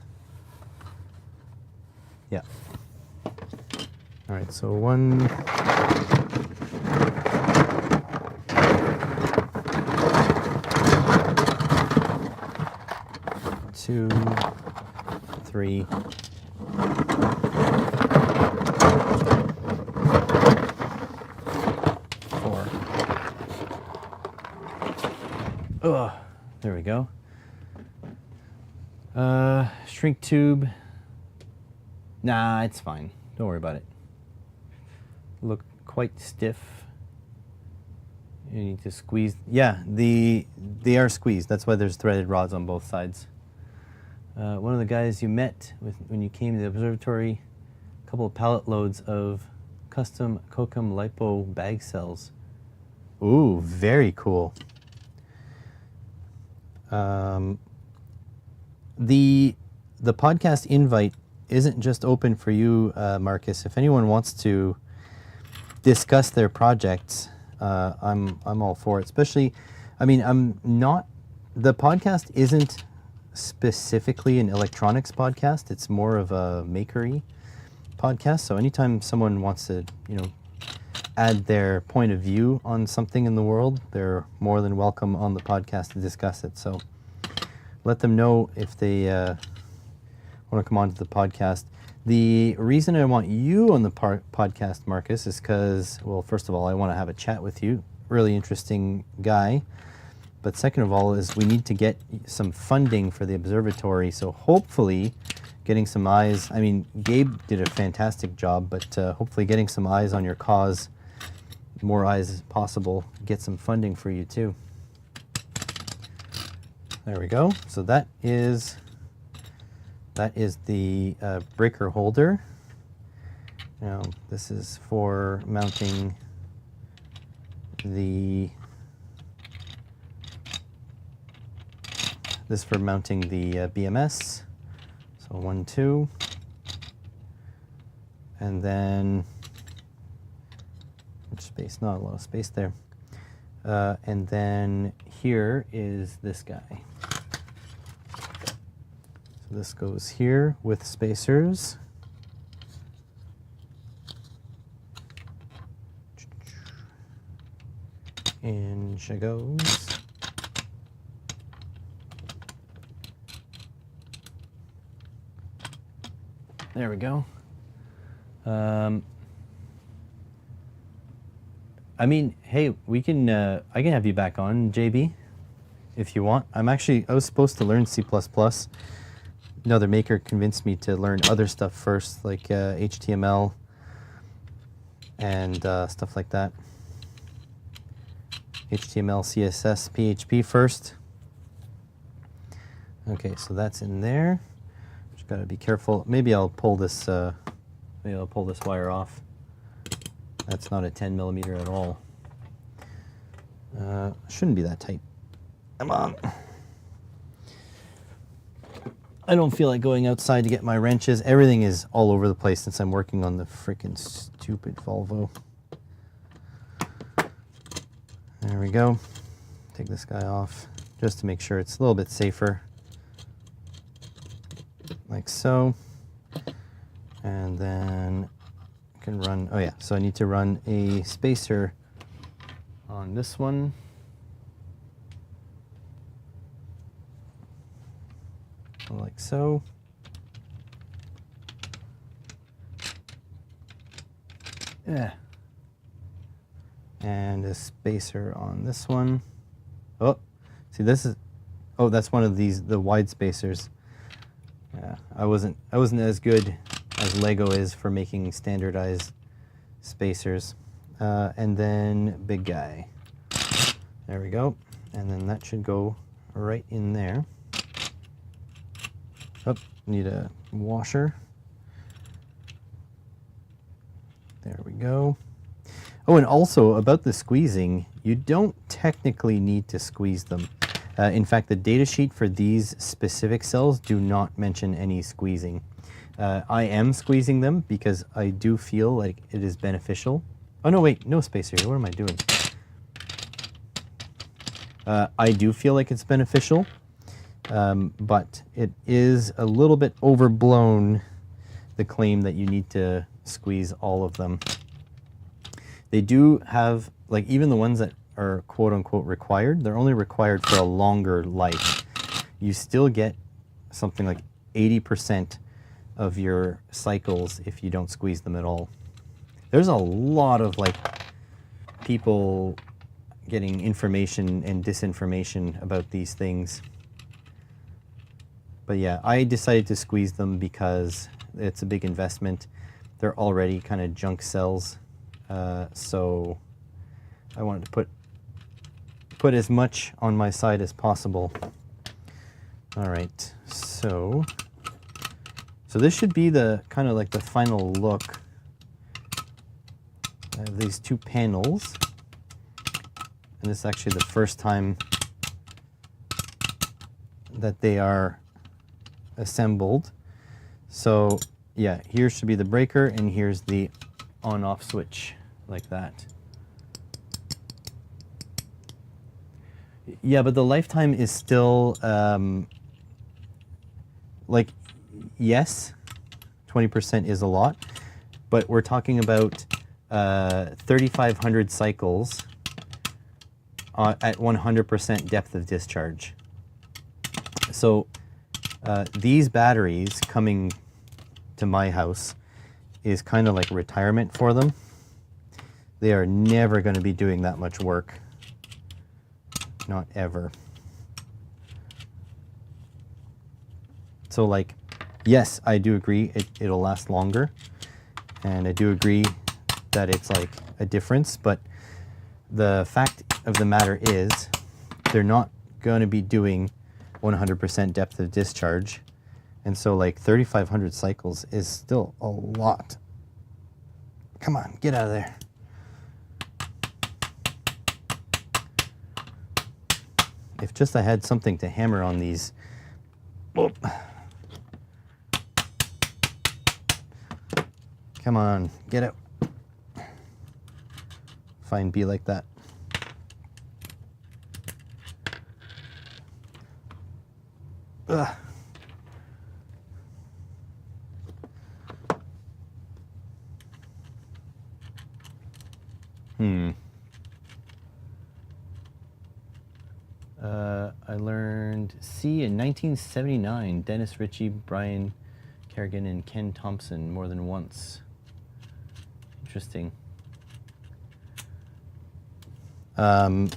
Speaker 1: Yeah. All right, So 1, 2, 3, 4. Ugh, there we go. Shrink tube. Nah, it's fine. Don't worry about it. Look quite stiff. You need to squeeze. Yeah, they are squeezed. That's why there's threaded rods on both sides. One of the guys you met when you came to the observatory, a couple of pallet loads of custom Kokum lipo bag cells. Ooh, very cool. The podcast invite isn't just open for you, Marcus. If anyone wants to discuss their projects, I'm all for it. Especially, I mean, the podcast isn't specifically an electronics podcast. It's more of a makery podcast. So anytime someone wants to, add their point of view on something in the world, they're more than welcome on the podcast to discuss it. So let them know if they want to come on to the podcast. The reason I want you on the podcast, Marcus, is because, well, first of all, I want to have a chat with you. Really interesting guy. But second of all is we need to get some funding for the observatory. So hopefully getting some eyes. I mean, Gabe did a fantastic job, but hopefully getting some eyes on your cause, more eyes as possible, get some funding for you too. There we go. So that is the breaker holder. Now this is for mounting the BMS. So 1, 2, and then which space? Not a lot of space there. And then here is this guy. So this goes here with spacers. In she goes. There we go. I mean, hey, we can. I can have you back on, JB, if you want. I was supposed to learn C++. Another maker convinced me to learn other stuff first, like HTML and stuff like that. HTML, CSS, PHP first. Okay, so that's in there. Just gotta be careful. Maybe I'll pull this. Maybe I'll pull this wire off. That's not a 10 millimeter at all. Shouldn't be that tight. Come on. I don't feel like going outside to get my wrenches. Everything is all over the place since I'm working on the freaking stupid Volvo. There we go. Take this guy off just to make sure it's a little bit safer. Like so. And then I can run, oh yeah, so I need to run a spacer on this one. Like so. Yeah. And a spacer on this one. Oh, see this is, oh, that's one of these, the wide spacers. Yeah, I wasn't as good as Lego is for making standardized spacers. And then big guy. There we go. And then that should go right in there. Oh, need a washer. There we go. Oh, and also about the squeezing, you don't technically need to squeeze them. In fact, the datasheet for these specific cells do not mention any squeezing. I am squeezing them because I do feel like it is beneficial. Oh no, wait, no spacer here. What am I doing? I do feel like it's beneficial, but it is a little bit overblown, the claim that you need to squeeze all of them. They do have, like, even the ones that are quote unquote required, they're only required for a longer life. You still get something like 80% of your cycles if you don't squeeze them at all. There's a lot of like people getting information and disinformation about these things. But yeah, I decided to squeeze them because it's a big investment. They're already kind of junk cells. So I wanted to put as much on my side as possible. All right, so this should be the kind of like the final look. I have these two panels, and this is actually the first time that they are assembled. So yeah, here should be the breaker, and here's the on-off switch, like that. Yeah, but the lifetime is still, like, yes, 20% is a lot, but we're talking about 3,500 cycles at 100% depth of discharge. So these batteries coming to my house is kind of like retirement for them. They are never going to be doing that much work. Not ever. So like, yes, I do agree it'll last longer, and I do agree that it's like a difference, but the fact of the matter is they're not going to be doing 100% depth of discharge, and so like 3,500 cycles is still a lot. Come on, get out of there. If just I had something to hammer on these. Whoop. Come on, get out. Fine, be like that. Ugh. I learned C in 1979. Dennis Ritchie, Brian Kerrigan, and Ken Thompson more than once. Interesting. I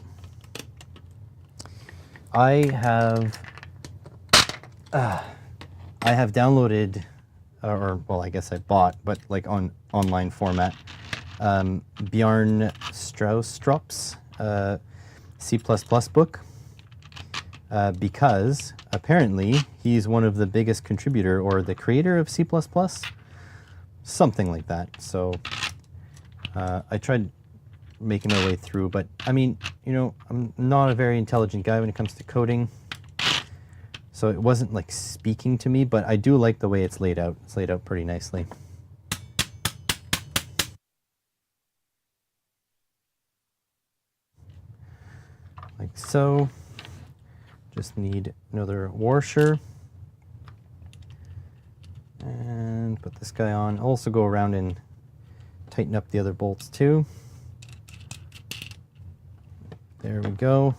Speaker 1: have downloaded, or well, I guess I bought, but like on online format, Bjarne Straustrop's C++ book, because apparently he's one of the biggest contributor or the creator of C++, something like that. So I tried making my way through, but I mean, you know, I'm not a very intelligent guy when it comes to coding, so it wasn't like speaking to me, but I do like the way it's laid out. It's laid out pretty nicely. Like so. Just need another washer. And put this guy on. Also go around and tighten up the other bolts too. There we go.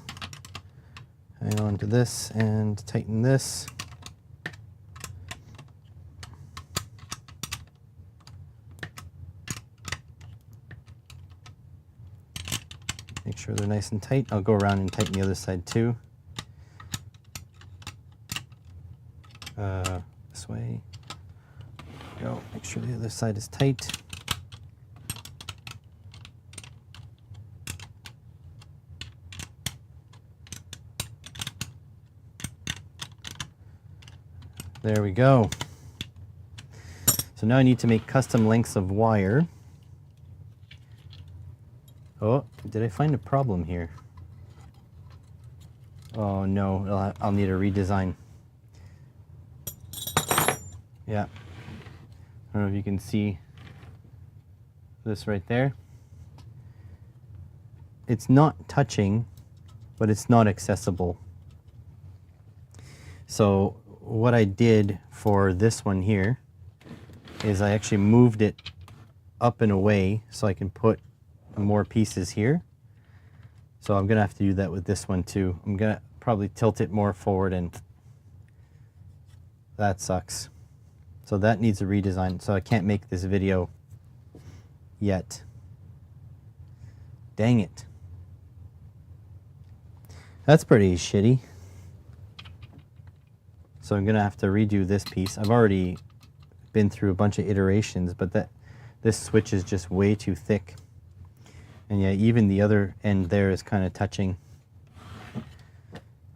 Speaker 1: Hang on to this and tighten this. Make sure they're nice and tight. I'll go around and tighten the other side too. This way. Go. Make sure the other side is tight. There we go. So now I need to make custom lengths of wire. Oh, did I find a problem here? Oh no, I'll need a redesign. Yeah. I don't know if you can see this right there. It's not touching, but it's not accessible. So what I did for this one here is I actually moved it up and away so I can put more pieces here. So I'm gonna have to do that with this one too. I'm gonna probably tilt it more forward, and that sucks. So that needs a redesign. So I can't make this video yet. Dang it. That's pretty shitty. So I'm gonna have to redo this piece. I've already been through a bunch of iterations, but this switch is just way too thick. And yeah, even the other end there is kind of touching.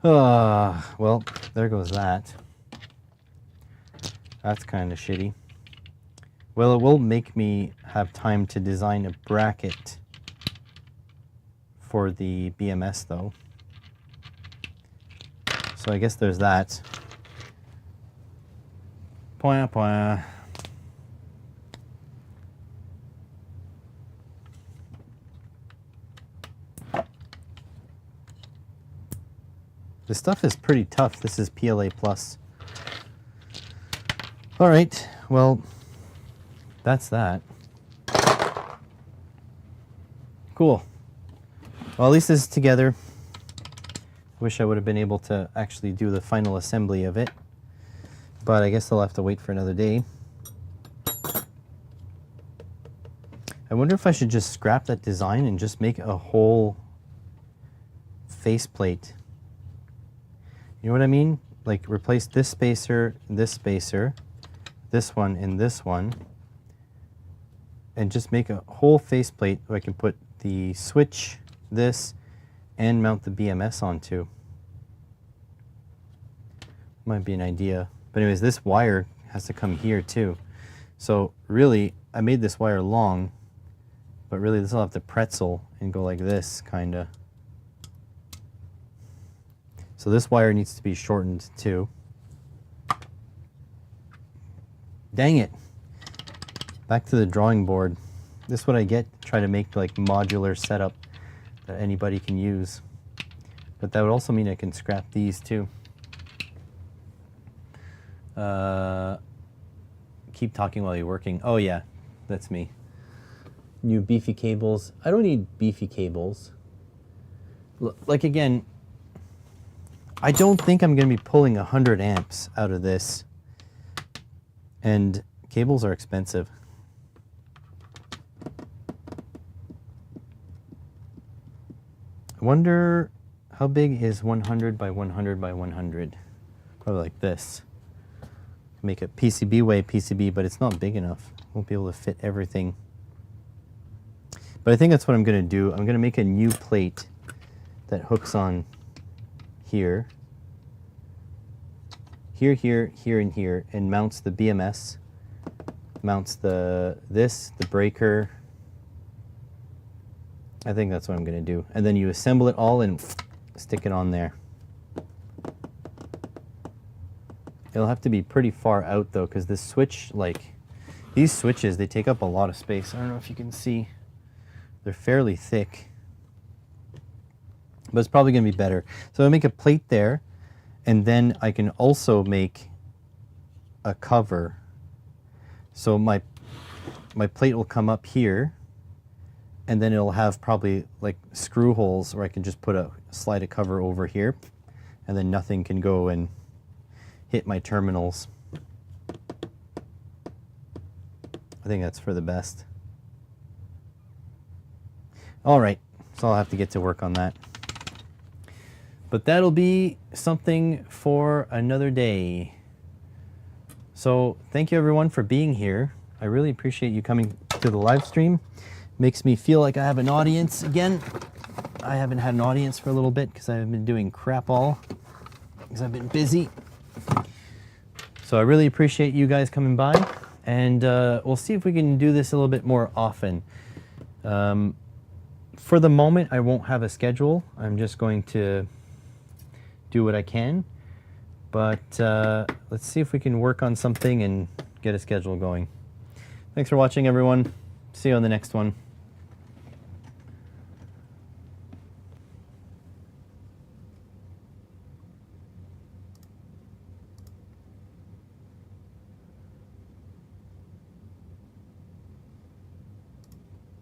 Speaker 1: Well, there goes that. That's kind of shitty. Well, it will make me have time to design a bracket for the BMS though. So I guess there's that. Point, point. This stuff is pretty tough. This is PLA Plus. All right, well, that's that. Cool. Well, at least this is together. Wish I would have been able to actually do the final assembly of it, but I guess I'll have to wait for another day. I wonder if I should just scrap that design and just make a whole faceplate. You know what I mean? Like replace this spacer, this one, and this one, and just make a whole faceplate where I can put the switch, this, and mount the BMS onto. Might be an idea. But anyways, this wire has to come here too. So really, I made this wire long, but really this will have to pretzel and go like this, kinda. So this wire needs to be shortened too. Dang it. Back to the drawing board. This is what I get to try to make like modular setup that anybody can use. But that would also mean I can scrap these too. Keep talking while you're working. Oh yeah, that's me. New beefy cables. I don't need beefy cables. Like again, I don't think I'm going to be pulling 100 amps out of this. And cables are expensive. I wonder how big is 100 by 100 by 100? Probably like this. Make a PCB way PCB, but it's not big enough. Won't be able to fit everything. But I think that's what I'm going to do. I'm going to make a new plate that hooks on here, here, here, here, and here, and mounts the BMS, mounts the breaker. I think that's what I'm going to do. And then you assemble it all and stick it on there. It'll have to be pretty far out though, because this switch, like these switches, they take up a lot of space. I don't know if you can see. They're fairly thick, but it's probably going to be better. So I'll make a plate there, and then I can also make a cover. So my plate will come up here, and then it'll have probably like screw holes where I can just put slide a cover over here, and then nothing can go and hit my terminals. I think that's for the best. All right, so I'll have to get to work on that. But that'll be something for another day. So thank you everyone for being here. I really appreciate you coming to the live stream. Makes me feel like I have an audience again. I haven't had an audience for a little bit because I've been doing crap all, because I've been busy. So I really appreciate you guys coming by, and we'll see if we can do this a little bit more often. For the moment, I won't have a schedule. I'm just going to do what I can, but let's see if we can work on something and get a schedule going. Thanks for watching, everyone. See you on the next one.